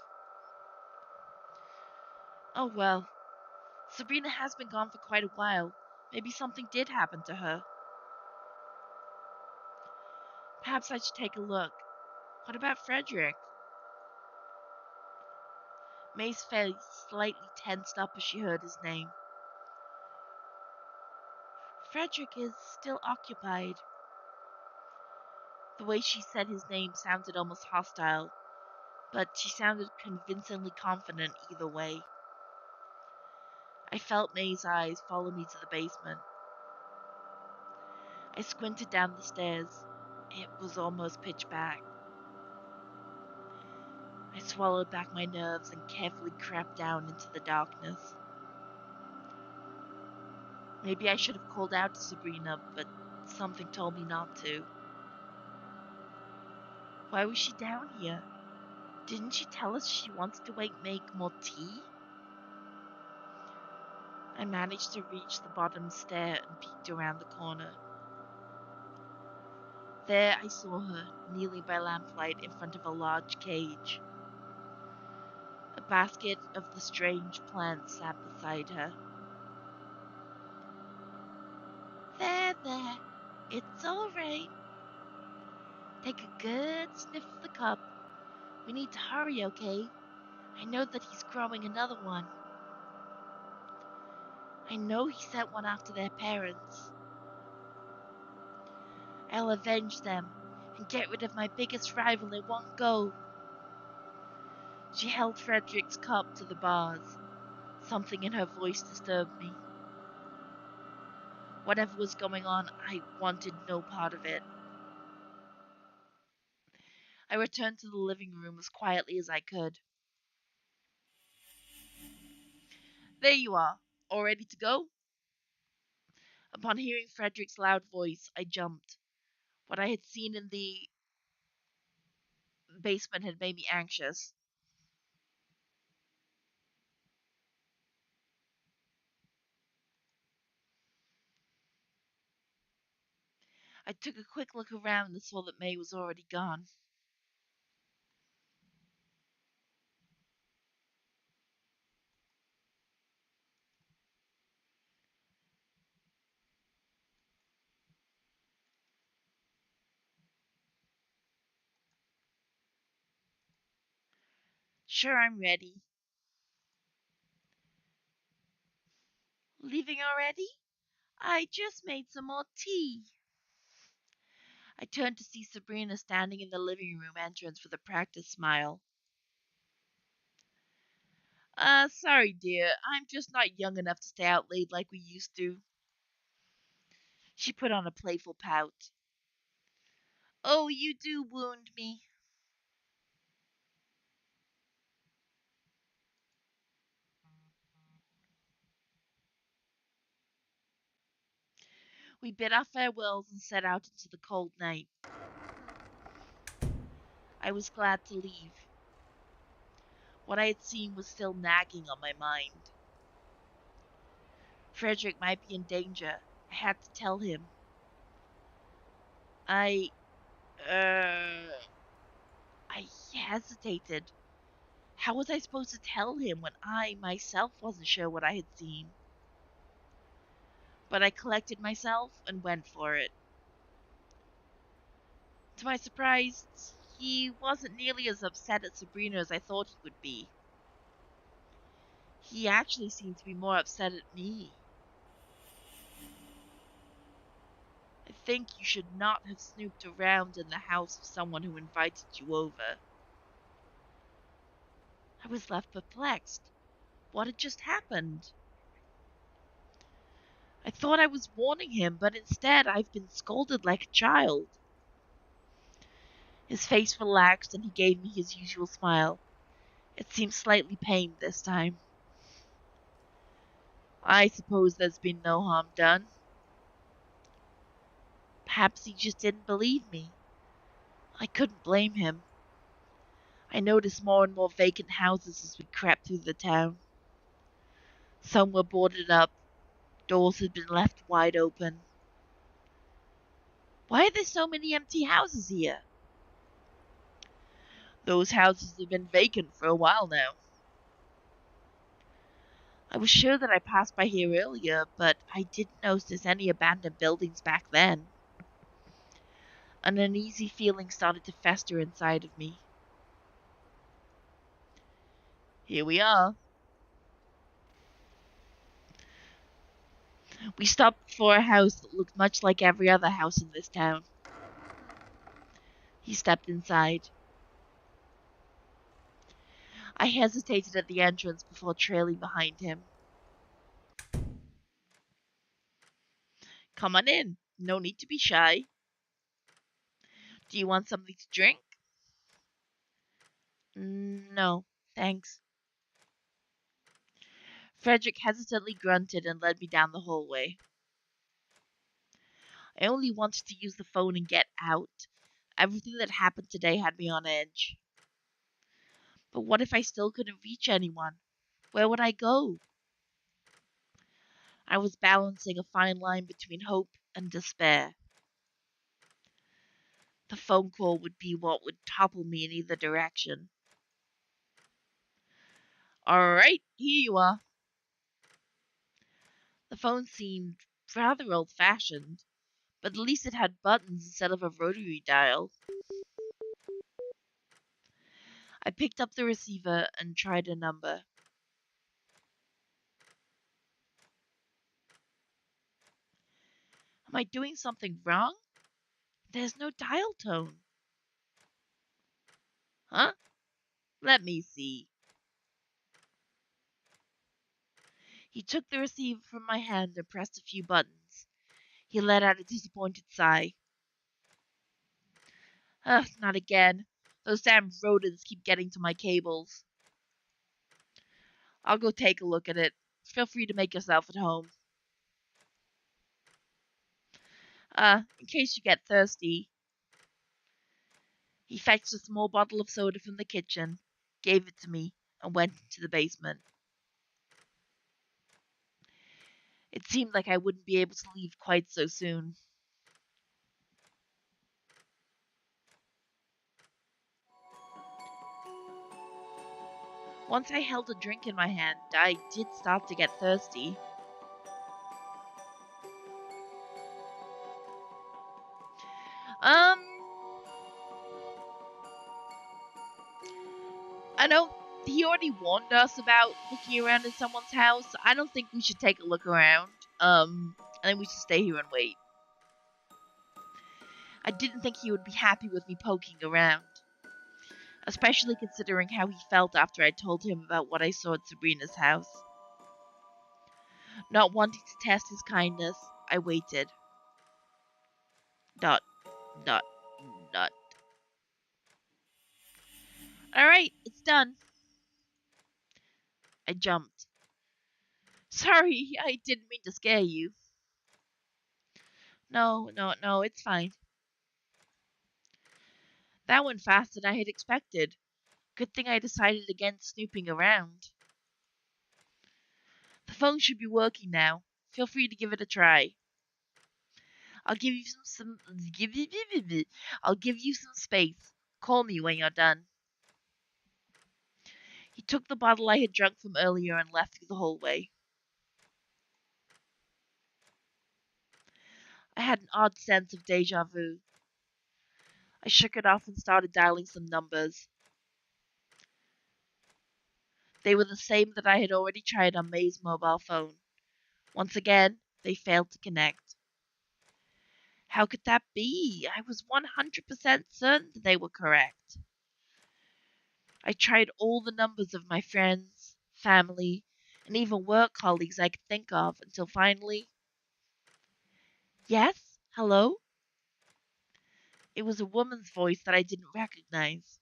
Oh well. Sabrina has been gone for quite a while. Maybe something did happen to her. Perhaps I should take a look. What about Frederick? May's face slightly tensed up as she heard his name. Frederick is still occupied. The way she said his name sounded almost hostile, but she sounded convincingly confident either way. I felt May's eyes follow me to the basement. I squinted down the stairs. It was almost pitch black. I swallowed back my nerves and carefully crept down into the darkness. Maybe I should have called out to Sabrina, but something told me not to. Why was she down here? Didn't she tell us she wanted to make more tea? I managed to reach the bottom stair and peeked around the corner. There I saw her, kneeling by lamplight in front of a large cage. A basket of the strange plants sat beside her. There. It's all right. Take a good sniff of the cup. We need to hurry, okay? I know that he's growing another one. I know he sent one after their parents. I'll avenge them and get rid of my biggest rival in one go. She held Frederick's cup to the bars. Something in her voice disturbed me. Whatever was going on, I wanted no part of it. I returned to the living room as quietly as I could. There you are, all ready to go? Upon hearing Frederick's loud voice, I jumped. What I had seen in the basement had made me anxious. I took a quick look around and saw that May was already gone. Sure, I'm ready. Leaving already? I just made some more tea. I turned to see Sabrina standing in the living room entrance with a practiced smile. Sorry, dear. I'm just not young enough to stay out late like we used to. She put on a playful pout. Oh, you do wound me. We bid our farewells and set out into the cold night. I was glad to leave. What I had seen was still nagging on my mind. Frederick might be in danger. I had to tell him. I, uh, I hesitated. How was I supposed to tell him when I myself wasn't sure what I had seen? But I collected myself and went for it. To my surprise, he wasn't nearly as upset at Sabrina as I thought he would be. He actually seemed to be more upset at me. I think you should not have snooped around in the house of someone who invited you over. I was left perplexed. What had just happened? I thought I was warning him, but instead I've been scolded like a child. His face relaxed and he gave me his usual smile. It seemed slightly pained this time. I suppose there's been no harm done. Perhaps he just didn't believe me. I couldn't blame him. I noticed more and more vacant houses as we crept through the town. Some were boarded up, doors had been left wide open. Why are there so many empty houses here? Those houses have been vacant for a while now. I was sure that I passed by here earlier, but I didn't notice any abandoned buildings back then. An uneasy feeling started to fester inside of me. Here we are. We stopped before a house that looked much like every other house in this town. He stepped inside. I hesitated at the entrance before trailing behind him. Come on in. No need to be shy. Do you want something to drink? No, thanks. Frederick hesitantly grunted and led me down the hallway. I only wanted to use the phone and get out. Everything that happened today had me on edge. But what if I still couldn't reach anyone? Where would I go? I was balancing a fine line between hope and despair. The phone call would be what would topple me in either direction. All right, here you are. The phone seemed rather old fashioned, but at least it had buttons instead of a rotary dial. I picked up the receiver and tried a number. Am I doing something wrong? There's no dial tone. Huh? Let me see. He took the receiver from my hand and pressed a few buttons. He let out a disappointed sigh. Ugh, not again. Those damn rodents keep getting to my cables. I'll go take a look at it. Feel free to make yourself at home. In case you get thirsty. He fetched a small bottle of soda from the kitchen, gave it to me, and went into the basement. It seemed like I wouldn't be able to leave quite so soon. Once I held a drink in my hand, I did start to get thirsty. Um, I know he already warned us about looking around in someone's house. I don't think we should take a look around. I think we should stay here and wait. I didn't think he would be happy with me poking around, especially considering how he felt after I told him about what I saw at Sabrina's house. Not wanting to test his kindness, I waited. Dot, dot, dot. Alright, it's done. I jumped. Sorry, I didn't mean to scare you. No, it's fine. That went faster than I had expected. Good thing I decided against snooping around. The phone should be working now. Feel free to give it a try. I'll give you I'll give you some space. Call me when you're done. He took the bottle I had drunk from earlier and left through the hallway. I had an odd sense of deja vu. I shook it off and started dialing some numbers. They were the same that I had already tried on May's mobile phone. Once again, they failed to connect. How could that be? I was 100% certain they were correct. I tried all the numbers of my friends, family, and even work colleagues I could think of until finally. Yes? Hello? It was a woman's voice that I didn't recognize.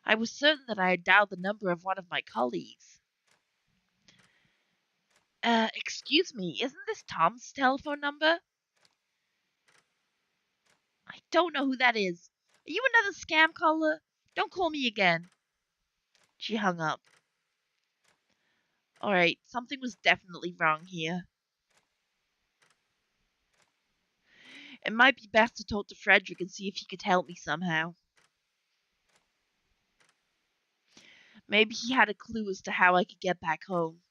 I was certain that I had dialed the number of one of my colleagues. Excuse me, isn't this Tom's telephone number? I don't know who that is. Are you another scam caller? Don't call me again. She hung up. Alright, something was definitely wrong here. It might be best to talk to Frederick and see if he could help me somehow. Maybe he had a clue as to how I could get back home.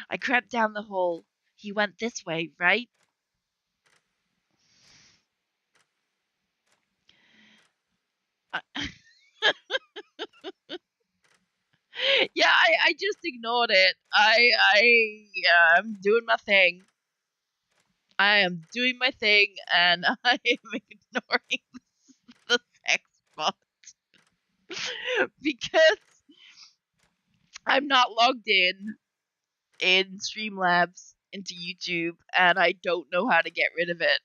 I crept down the hall. He went this way, right? I, Yeah, I just ignored it. I'm doing my thing. I am doing my thing, and I am ignoring the text box because I'm not logged in Streamlabs into YouTube, and I don't know how to get rid of it.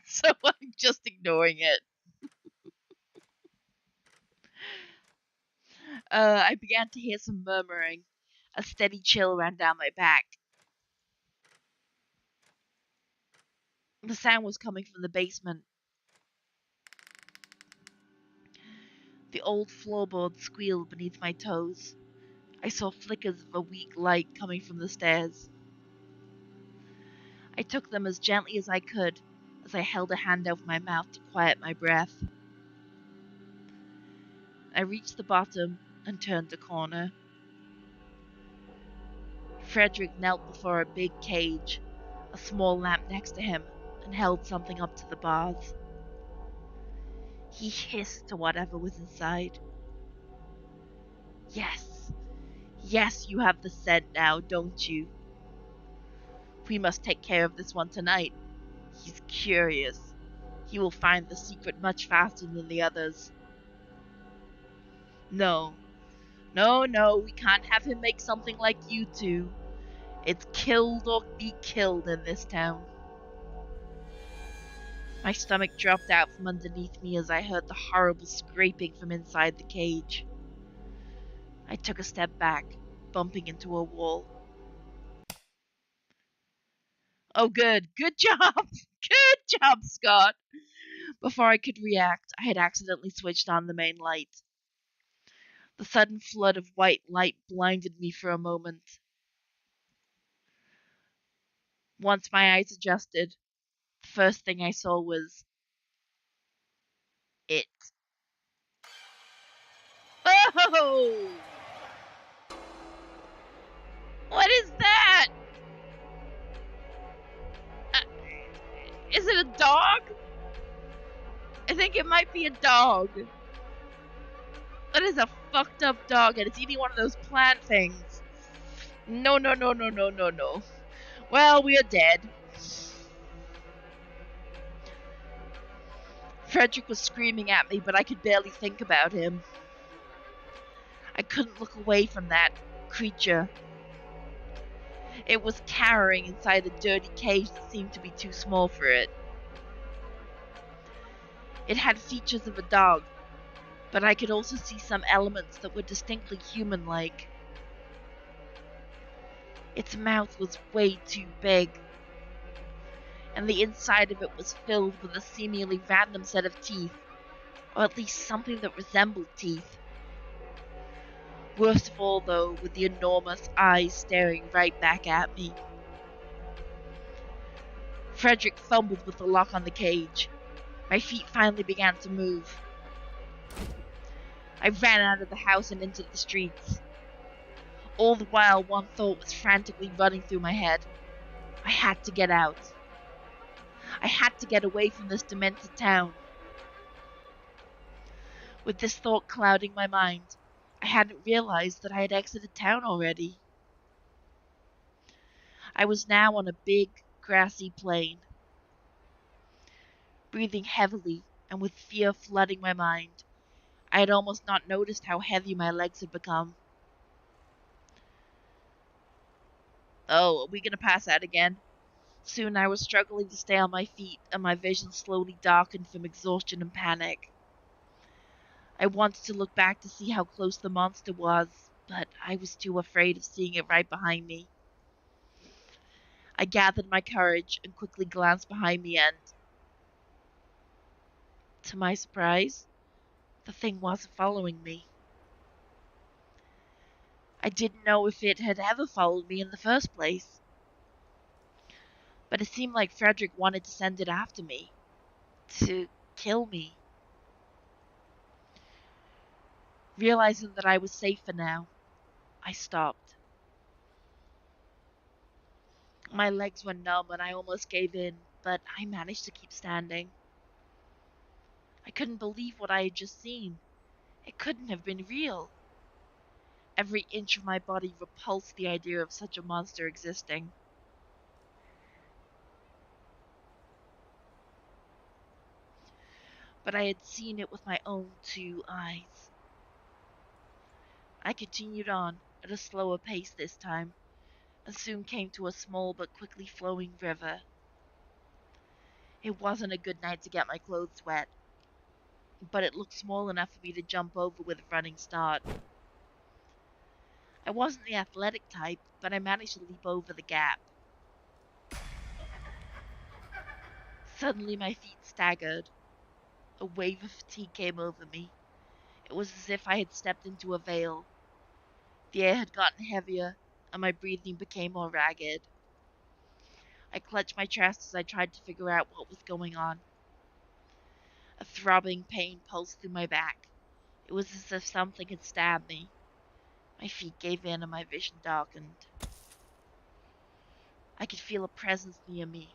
So I'm just ignoring it. I began to hear some murmuring. A steady chill ran down my back. The sound was coming from the basement. The old floorboards squealed beneath my toes. I saw flickers of a weak light coming from the stairs. I took them as gently as I could as I held a hand over my mouth to quiet my breath. I reached the bottom and turned the corner. Frederick knelt before a big cage, a small lamp next to him, and held something up to the bars. He hissed to whatever was inside. Yes, yes, you have the scent now, don't you? We must take care of this one tonight. He's curious. He will find the secret much faster than the others. No, no, we can't have him make something like you two. It's killed or be killed in this town. My stomach dropped out from underneath me as I heard the horrible scraping from inside the cage. I took a step back, bumping into a wall. Oh, good. Good job. Good job, Scott. Before I could react, I had accidentally switched on the main light. The sudden flood of white light blinded me for a moment. Once my eyes adjusted, the first thing I saw was it. Oh! What is that? Uh, is it a dog? I think it might be a dog. That is a fucked up dog, and it's eating one of those plant things. No, no, no, no, no, no, no. Well, we are dead. Frederick was screaming at me, but I could barely think about him. I couldn't look away from that creature. It was cowering inside a dirty cage that seemed to be too small for it. It had features of a dog, but I could also see some elements that were distinctly human-like. Its mouth was way too big, and the inside of it was filled with a seemingly random set of teeth, or at least something that resembled teeth. Worst of all, though, with the enormous eyes staring right back at me. Frederick fumbled with the lock on the cage. My feet finally began to move. I ran out of the house and into the streets. All the while, one thought was frantically running through my head. I had to get out. I had to get away from this demented town. With this thought clouding my mind, I hadn't realized that I had exited town already. I was now on a big, grassy plain. Breathing heavily and with fear flooding my mind, I had almost not noticed how heavy my legs had become. Oh, are we gonna pass out again? Soon I was struggling to stay on my feet, and my vision slowly darkened from exhaustion and panic. I wanted to look back to see how close the monster was, but I was too afraid of seeing it right behind me. I gathered my courage and quickly glanced behind me, and to my surprise, the thing wasn't following me. I didn't know if it had ever followed me in the first place, but it seemed like Frederick wanted to send it after me, to kill me. Realizing that I was safer now, I stopped. My legs were numb and I almost gave in, but I managed to keep standing. I couldn't believe what I had just seen. It couldn't have been real. Every inch of my body repulsed the idea of such a monster existing. But I had seen it with my own two eyes. I continued on, at a slower pace this time, and soon came to a small but quickly flowing river. It wasn't a good night to get my clothes wet, but it looked small enough for me to jump over with a running start. I wasn't the athletic type, but I managed to leap over the gap. Suddenly my feet staggered. A wave of fatigue came over me. It was as if I had stepped into a veil. The air had gotten heavier, and my breathing became more ragged. I clutched my chest as I tried to figure out what was going on. A throbbing pain pulsed through my back. It was as if something had stabbed me. My feet gave in and my vision darkened. I could feel a presence near me.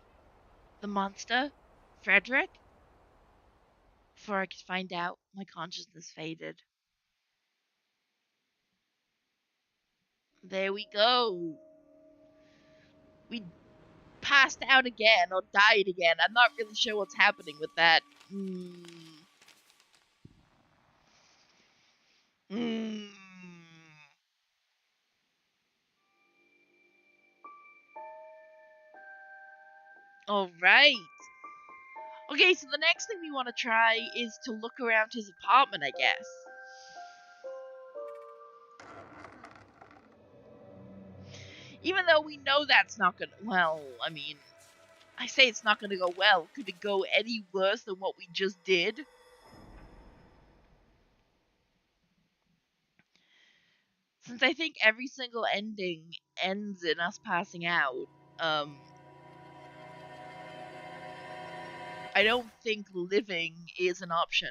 The monster? Frederick? Before I could find out, my consciousness faded. There we go. We passed out again or died again. I'm not really sure what's happening with that. Mm. All right. Okay, so the next thing we want to try is to look around his apartment, I guess. Even though we know that's not gonna. Well, I mean, I say it's not gonna go well. Could it go any worse than what we just did? Since I think every single ending ends in us passing out, I don't think living is an option.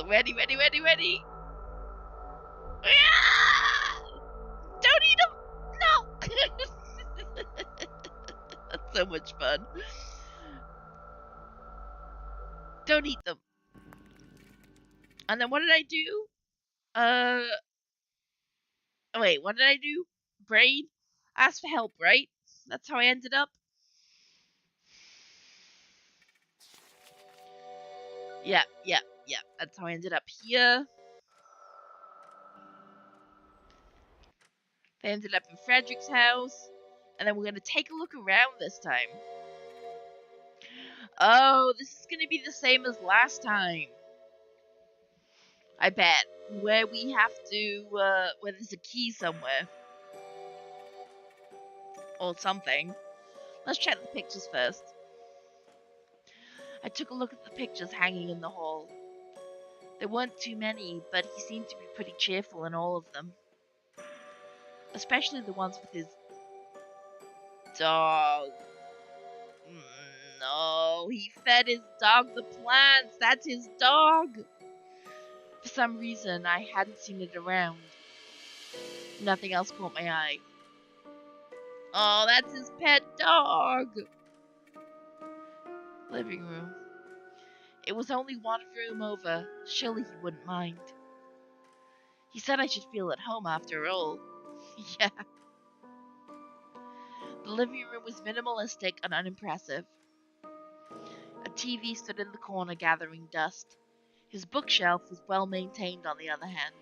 Ready, ready, ready, ready. Ah! Don't eat them! No! That's so much fun. Don't eat them. And then what did I do? Uh, wait, what did I do? Brain? Ask for help, right? That's how I ended up? Yeah, yeah, yeah. That's how I ended up here. They ended up in Frederick's house. And then we're gonna take a look around this time. Oh, this is gonna be the same as last time. I bet. Where we have to, where there's a key somewhere. Or something. Let's check the pictures first. I took a look at the pictures hanging in the hall. There weren't too many, but he seemed to be pretty cheerful in all of them. Especially the ones with his dog. No, he fed his dog the plants. That's his dog. For some reason, I hadn't seen it around. Nothing else caught my eye. Oh, that's his pet dog. Living room. It was only one room over. Surely he wouldn't mind. He said I should feel at home after all. Yeah. The living room was minimalistic and unimpressive. A TV stood in the corner gathering dust. His bookshelf was well maintained, on the other hand.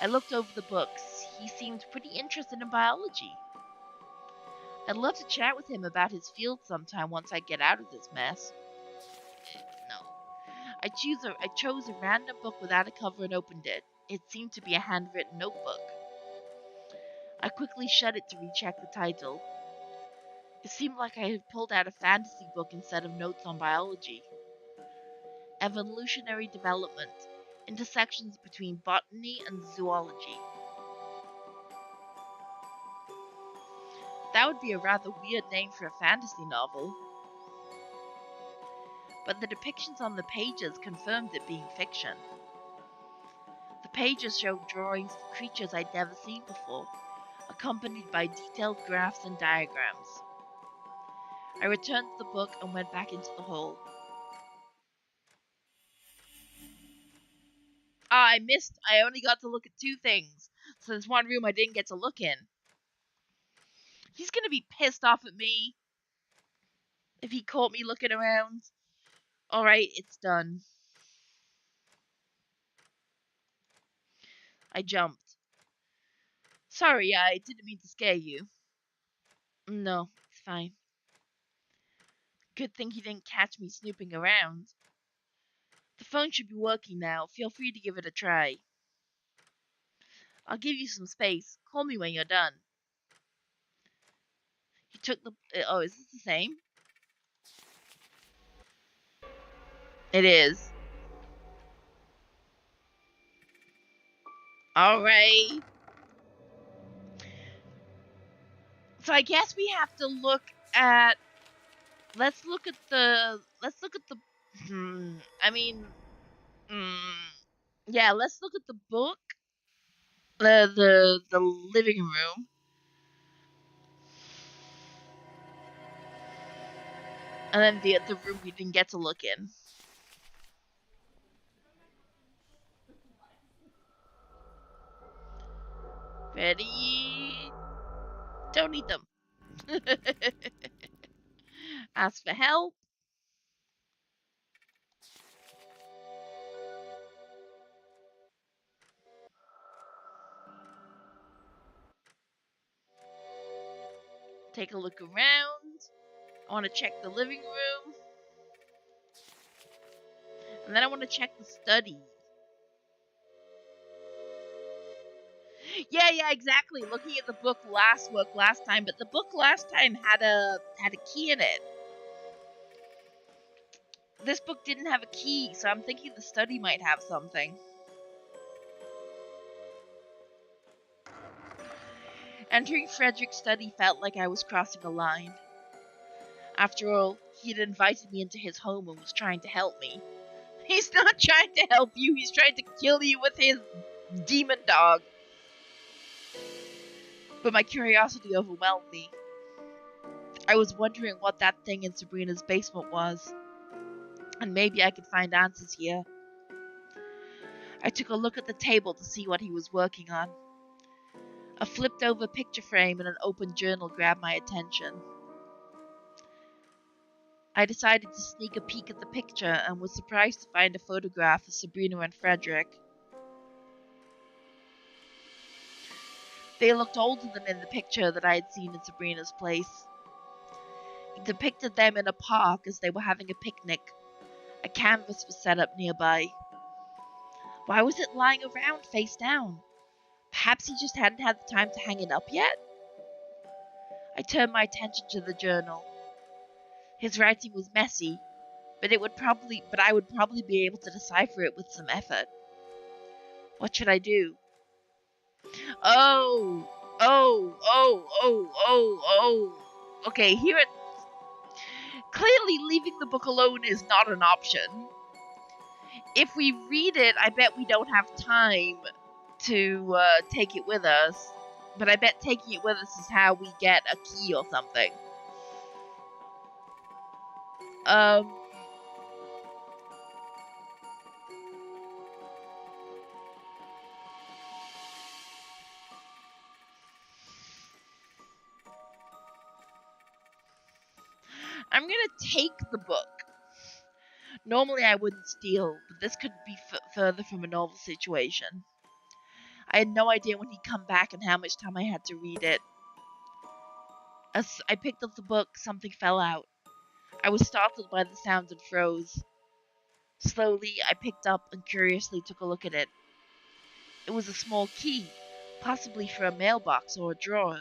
I looked over the books. He seemed pretty interested in biology. I'd love to chat with him about his field sometime once I get out of this mess. No. I chose a random book without a cover and opened it. It seemed to be a handwritten notebook. I quickly shut it to recheck the title. It seemed like I had pulled out a fantasy book instead of notes on biology. Evolutionary development, intersections between botany and zoology. That would be a rather weird name for a fantasy novel. But the depictions on the pages confirmed it being fiction. The pages showed drawings of creatures I'd never seen before, accompanied by detailed graphs and diagrams. I returned to the book and went back into the hall. Ah, I missed. I only got to look at 2 things. So there's one room I didn't get to look in. He's gonna be pissed off at me if he caught me looking around. Alright, it's done. I jumped. Sorry, I didn't mean to scare you. No, it's fine. Good thing he didn't catch me snooping around. The phone should be working now. Feel free to give it a try. I'll give you some space. Call me when you're done. He took the... Oh, is this the same? It is. Alright. So I guess we have to look at... Let's look at the... I mean... Yeah, let's look at the book. The living room. And then the room we didn't get to look in. Ready? Don't need them. Ask for help. Take a look around. I want to check the living room. And then I want to check the study. Yeah, exactly. Looking at the book last time, but the book last time had a key in it. This book didn't have a key, so I'm thinking the study might have something. Entering Frederick's study felt like I was crossing a line. After all, he had invited me into his home and was trying to help me. He's not trying to help you, he's trying to kill you with his demon dog. But my curiosity overwhelmed me. I was wondering what that thing in Sabrina's basement was, and maybe I could find answers here. I took a look at the table to see what he was working on. A flipped over picture frame and an open journal grabbed my attention. I decided to sneak a peek at the picture and was surprised to find a photograph of Sabrina and Frederick. They looked older than in the picture that I had seen in Sabrina's place. It depicted them in a park as they were having a picnic. A canvas was set up nearby. Why was it lying around face down? Perhaps he just hadn't had the time to hang it up yet? I turned my attention to the journal. His writing was messy, but I would probably be able to decipher it with some effort. What should I do? Oh. Okay, here it... Clearly leaving the book alone is not an option. If we read it, I bet we don't have time to take it with us. But I bet taking it with us is how we get a key or something. I'm gonna take the book. Normally I wouldn't steal, but this could be further from a novel situation. I had no idea when he'd come back and how much time I had to read it. As I picked up the book, something fell out. I was startled by the sound and froze. Slowly, I picked up and curiously took a look at it. It was a small key, possibly for a mailbox or a drawer.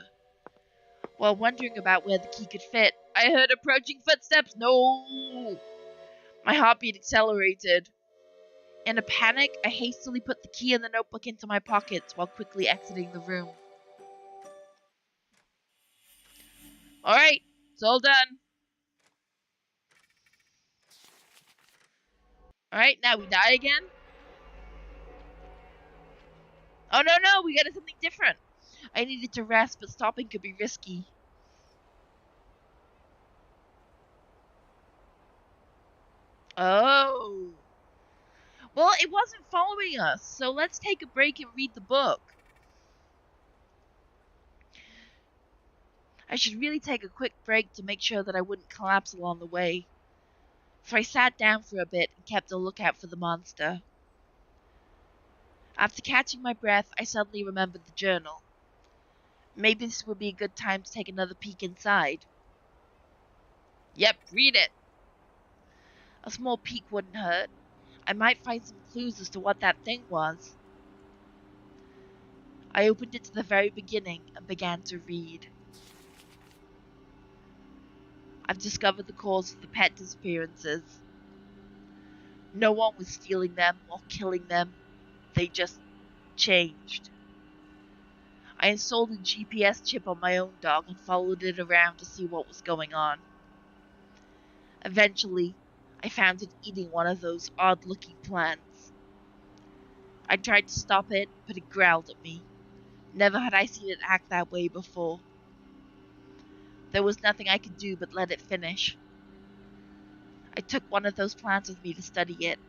While wondering about where the key could fit, I heard approaching footsteps. No! My heartbeat accelerated. In a panic, I hastily put the key and the notebook into my pockets while quickly exiting the room. Alright, it's all done. Alright, now we die again? Oh no, we gotta something different. I needed to rest, but stopping could be risky. Oh. Well, it wasn't following us, so let's take a break and read the book. I should really take a quick break to make sure that I wouldn't collapse along the way. So I sat down for a bit and kept a lookout for the monster. After catching my breath, I suddenly remembered the journal. Maybe this would be a good time to take another peek inside. Yep, read it. A small peek wouldn't hurt. I might find some clues as to what that thing was. I opened it to the very beginning and began to read. I've discovered the cause of the pet disappearances. No one was stealing them or killing them. They just changed. I installed a GPS chip on my own dog and followed it around to see what was going on. Eventually, I found it eating one of those odd-looking plants. I tried to stop it, but it growled at me. Never had I seen it act that way before. There was nothing I could do but let it finish. I took one of those plants with me to study it.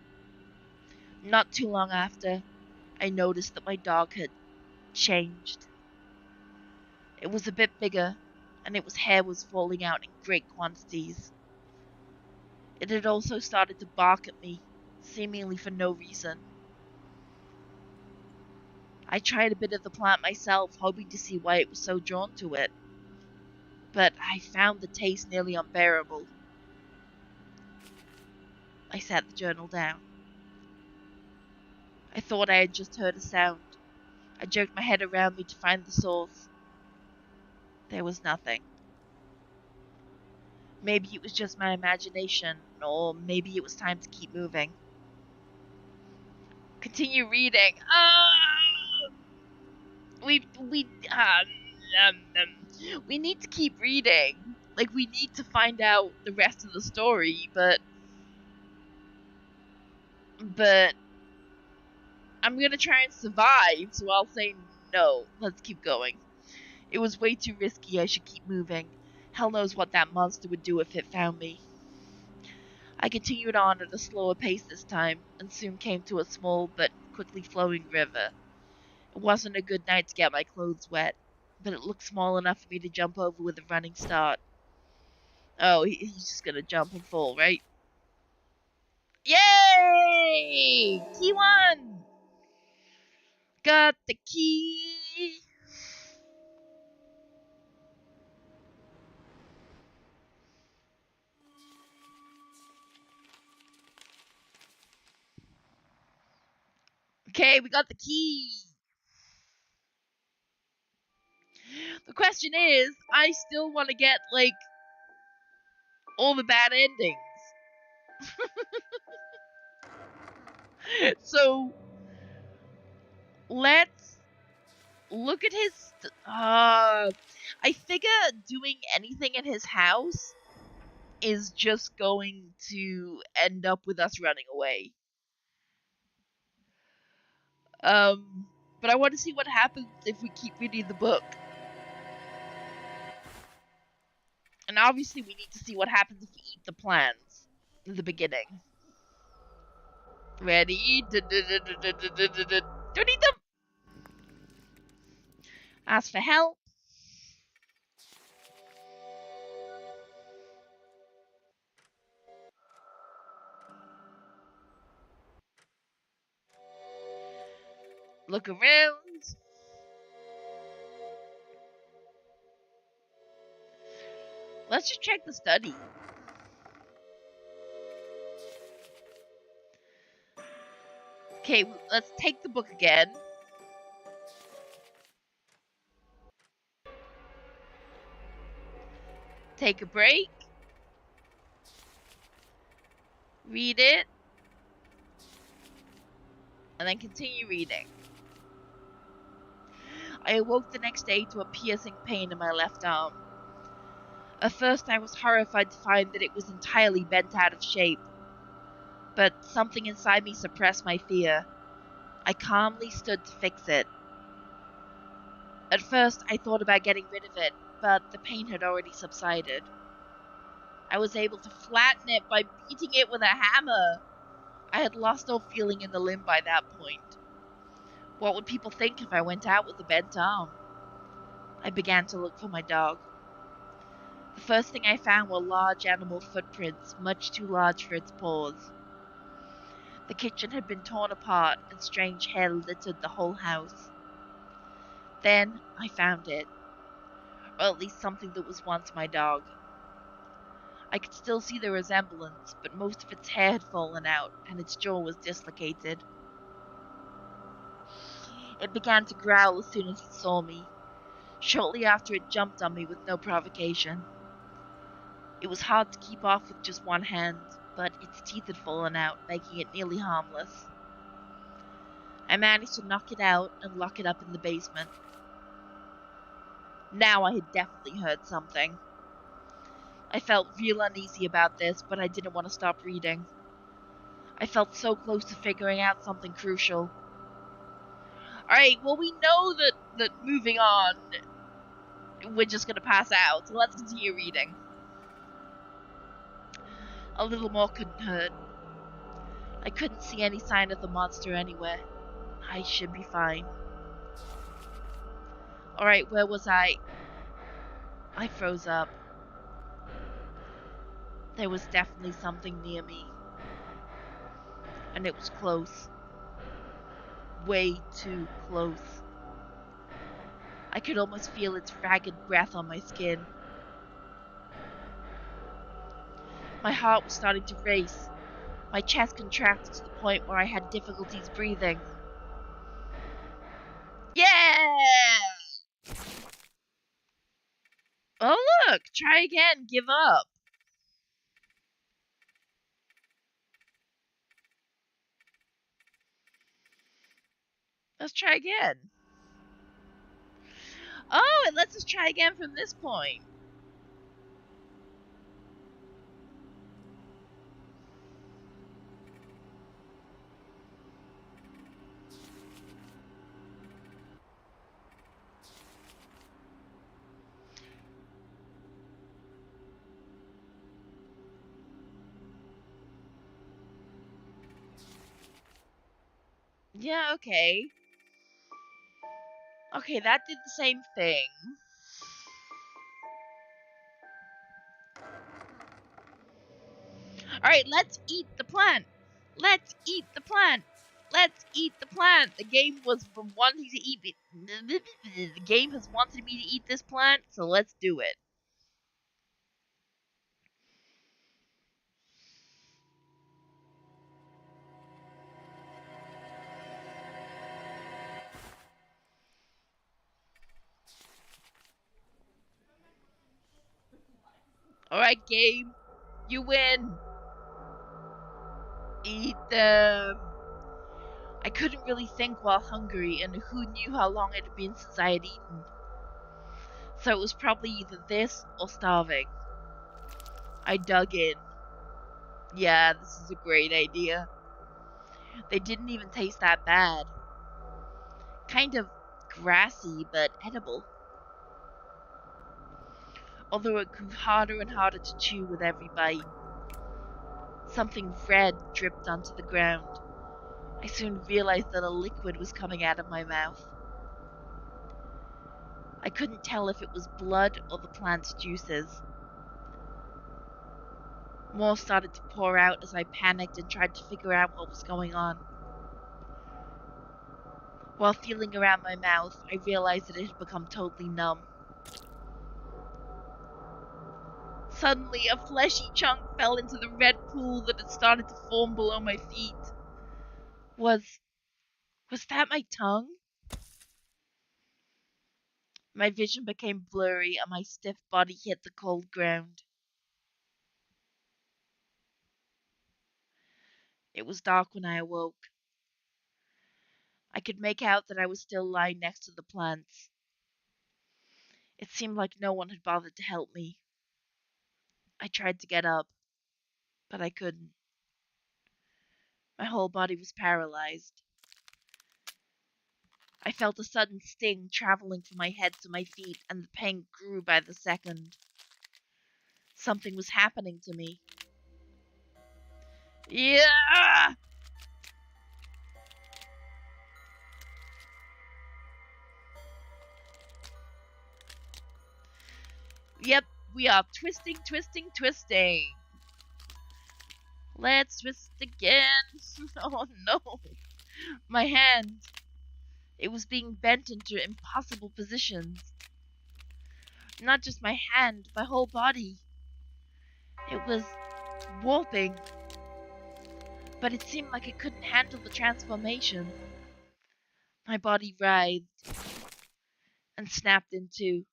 Not too long after, I noticed that my dog had changed. It was a bit bigger, and its hair was falling out in great quantities. It had also started to bark at me, seemingly for no reason. I tried a bit of the plant myself, hoping to see why it was so drawn to it. But I found the taste nearly unbearable. I set the journal down. I thought I had just heard a sound. I jerked my head around me to find the source. There was nothing. Maybe it was just my imagination, or maybe it was time to keep moving. Continue reading. We need to keep reading. Like, we need to find out the rest of the story, but I'm gonna try and survive, so I'll say no. Let's keep going. It was way too risky. I should keep moving. Hell knows what that monster would do if it found me. I continued on at a slower pace this time, and soon came to a small but quickly flowing river. It wasn't a good night to get my clothes wet, but it looked small enough for me to jump over with a running start. Oh, he's just gonna jump and fall, right? Yay! Key 1! Got the key! Okay, we got the key! The question is, I still want to get, like, all the bad endings. So, let's look at his. I figure doing anything in his house is just going to end up with us running away. But I want to see what happens if we keep reading the book. And obviously, we need to see what happens if we eat the plants in the beginning. Ready? Don't eat them! Ask for help. Look around. Let's just check the study. Okay, let's take the book again. Take a break. Read it. And then continue reading. I awoke the next day to a piercing pain in my left arm. At first, I was horrified to find that it was entirely bent out of shape. But something inside me suppressed my fear. I calmly stood to fix it. At first, I thought about getting rid of it, but the pain had already subsided. I was able to flatten it by beating it with a hammer. I had lost all feeling in the limb by that point. What would people think if I went out with a bent arm? I began to look for my dog. The first thing I found were large animal footprints, much too large for its paws. The kitchen had been torn apart, and strange hair littered the whole house. Then I found it, or at least something that was once my dog. I could still see the resemblance, but most of its hair had fallen out, and its jaw was dislocated. It began to growl as soon as it saw me. Shortly after, it jumped on me with no provocation. It was hard to keep off with just one hand, but its teeth had fallen out, making it nearly harmless. I managed to knock it out and lock it up in the basement. Now I had definitely heard something. I felt real uneasy about this, but I didn't want to stop reading. I felt so close to figuring out something crucial. Alright, well, we know that moving on, we're just gonna pass out, so let's continue reading. A little more couldn't hurt. I couldn't see any sign of the monster anywhere. I should be fine. Alright, where was I? I froze up. There was definitely something near me. And it was close. Way too close. I could almost feel its ragged breath on my skin. My heart was starting to race. My chest contracted to the point where I had difficulties breathing. Yeah! Oh look! Try again. Give up. Let's try again. Oh, it lets us try again from this point. Yeah, okay. Okay, that did the same thing. Alright, let's eat the plant. Let's eat the plant. Let's eat the plant. The game was wanting to eat me. The game has wanted me to eat this plant, so let's do it. Alright, game. You win. Eat them. I couldn't really think while hungry, and who knew how long it had been since I had eaten. So it was probably either this or starving. I dug in. Yeah, this is a great idea. They didn't even taste that bad. Kind of grassy, but edible. Although it grew harder and harder to chew with every bite. Something red dripped onto the ground. I soon realized that a liquid was coming out of my mouth. I couldn't tell if it was blood or the plant's juices. More started to pour out as I panicked and tried to figure out what was going on. While feeling around my mouth, I realized that it had become totally numb. Suddenly, a fleshy chunk fell into the red pool that had started to form below my feet. Was that my tongue? My vision became blurry and my stiff body hit the cold ground. It was dark when I awoke. I could make out that I was still lying next to the plants. It seemed like no one had bothered to help me. I tried to get up, but I couldn't. My whole body was paralyzed. I felt a sudden sting traveling from my head to my feet, and the pain grew by the second. Something was happening to me. Yeah! Yep, we are twisting, twisting, twisting. Let's twist again. Oh no. My hand. It was being bent into impossible positions. Not just my hand, my whole body. It was warping. But it seemed like it couldn't handle the transformation. My body writhed and snapped in two.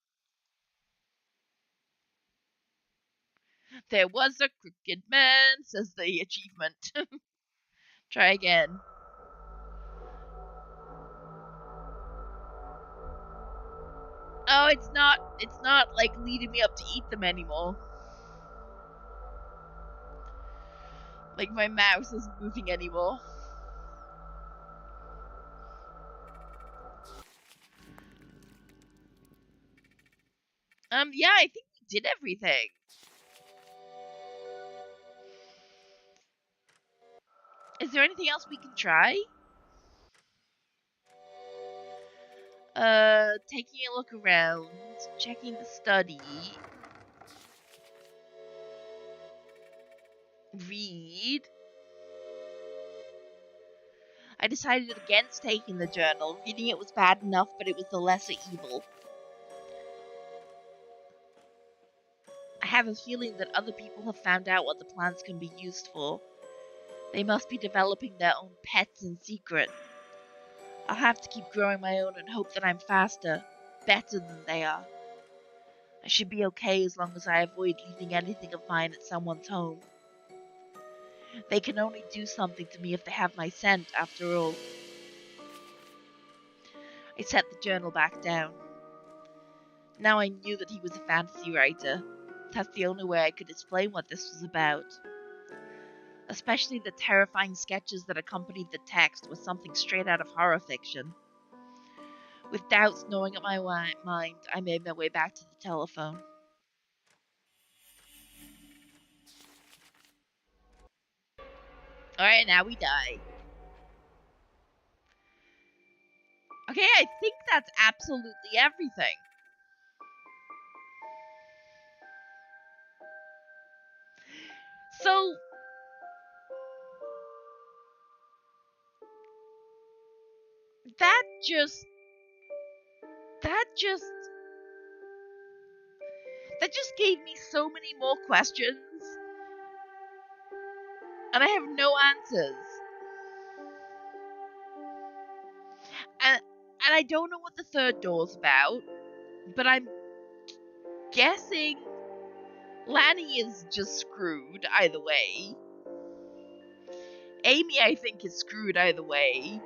There was a crooked man, says the achievement. Try again. Oh, it's not like leading me up to eat them anymore. Like my mouse isn't moving anymore. Yeah, I think we did everything. Is there anything else we can try? Taking a look around, checking the study, read. I decided against taking the journal. Reading it was bad enough, but it was the lesser evil. I have a feeling that other people have found out what the plants can be used for. They must be developing their own pets in secret. I'll have to keep growing my own and hope that I'm faster, better than they are. I should be okay as long as I avoid leaving anything of mine at someone's home. They can only do something to me if they have my scent, after all. I set the journal back down. Now I knew that he was a fantasy writer. That's the only way I could explain what this was about. Especially the terrifying sketches that accompanied the text was something straight out of horror fiction. With doubts gnawing at my mind, I made my way back to the telephone. Alright, now we die. Okay, I think that's absolutely everything. So, that just that just that just gave me so many more questions, and I have no answers. And I don't know what the third door's about, but I'm guessing Lanny is just screwed either way. Amy, I think, is screwed either way.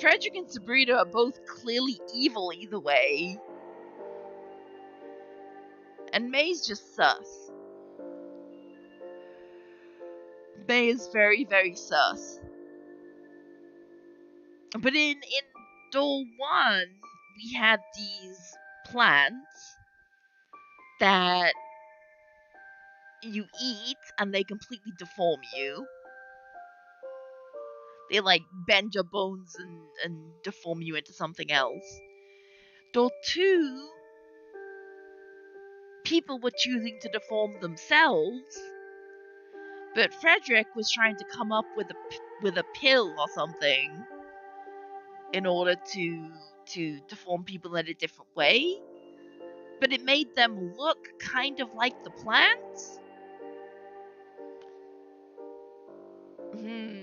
Frederick and Sabrina are both clearly evil either way. And May's just sus. May is very, very sus. But in door 1, we had these plants that you eat and they completely deform you. They like bend your bones and deform you into something else. Door 2, people were choosing to deform themselves, but Frederick was trying to come up with a pill or something in order to deform people in a different way. But it made them look kind of like the plants. Hmm.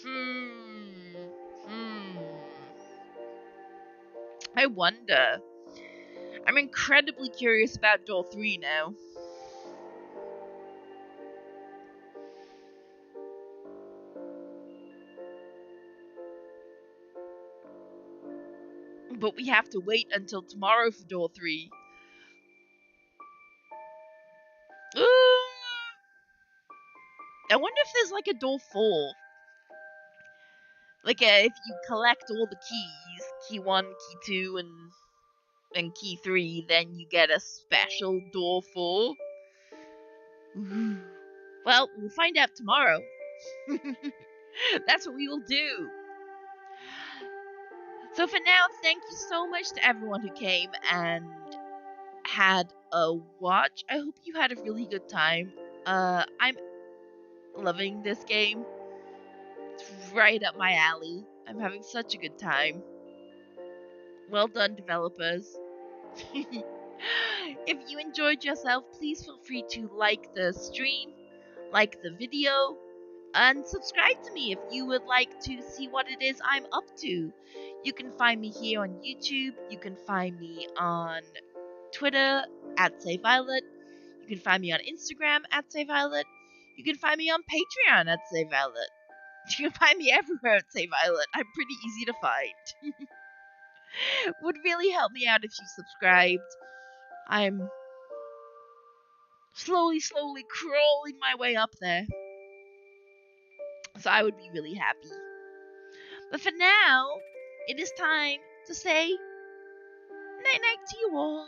Hmm. Hmm. I wonder. I'm incredibly curious about door 3 now. But we have to wait until tomorrow for door 3. I wonder if there's like a door 4. Like if you collect all the keys, key 1, key 2, and and key 3, then you get a special door 4. Well, we'll find out tomorrow. That's what we will do. So for now, thank you so much to everyone who came and had a watch. I hope you had a really good time. I'm loving this game. It's right up my alley. I'm having such a good time. Well done, developers. If you enjoyed yourself, please feel free to like the stream, like the video, and subscribe to me if you would like to see what it is I'm up to. You can find me here on YouTube. You can find me on Twitter at seiviolette. You can find me on Instagram at seiviolette. You can find me on Patreon at seiviolette. You can find me everywhere at seiviolette. I'm pretty easy to find. Would really help me out if you subscribed. I'm slowly crawling my way up there. So I would be really happy. But for now, it is time to say night-night to you all.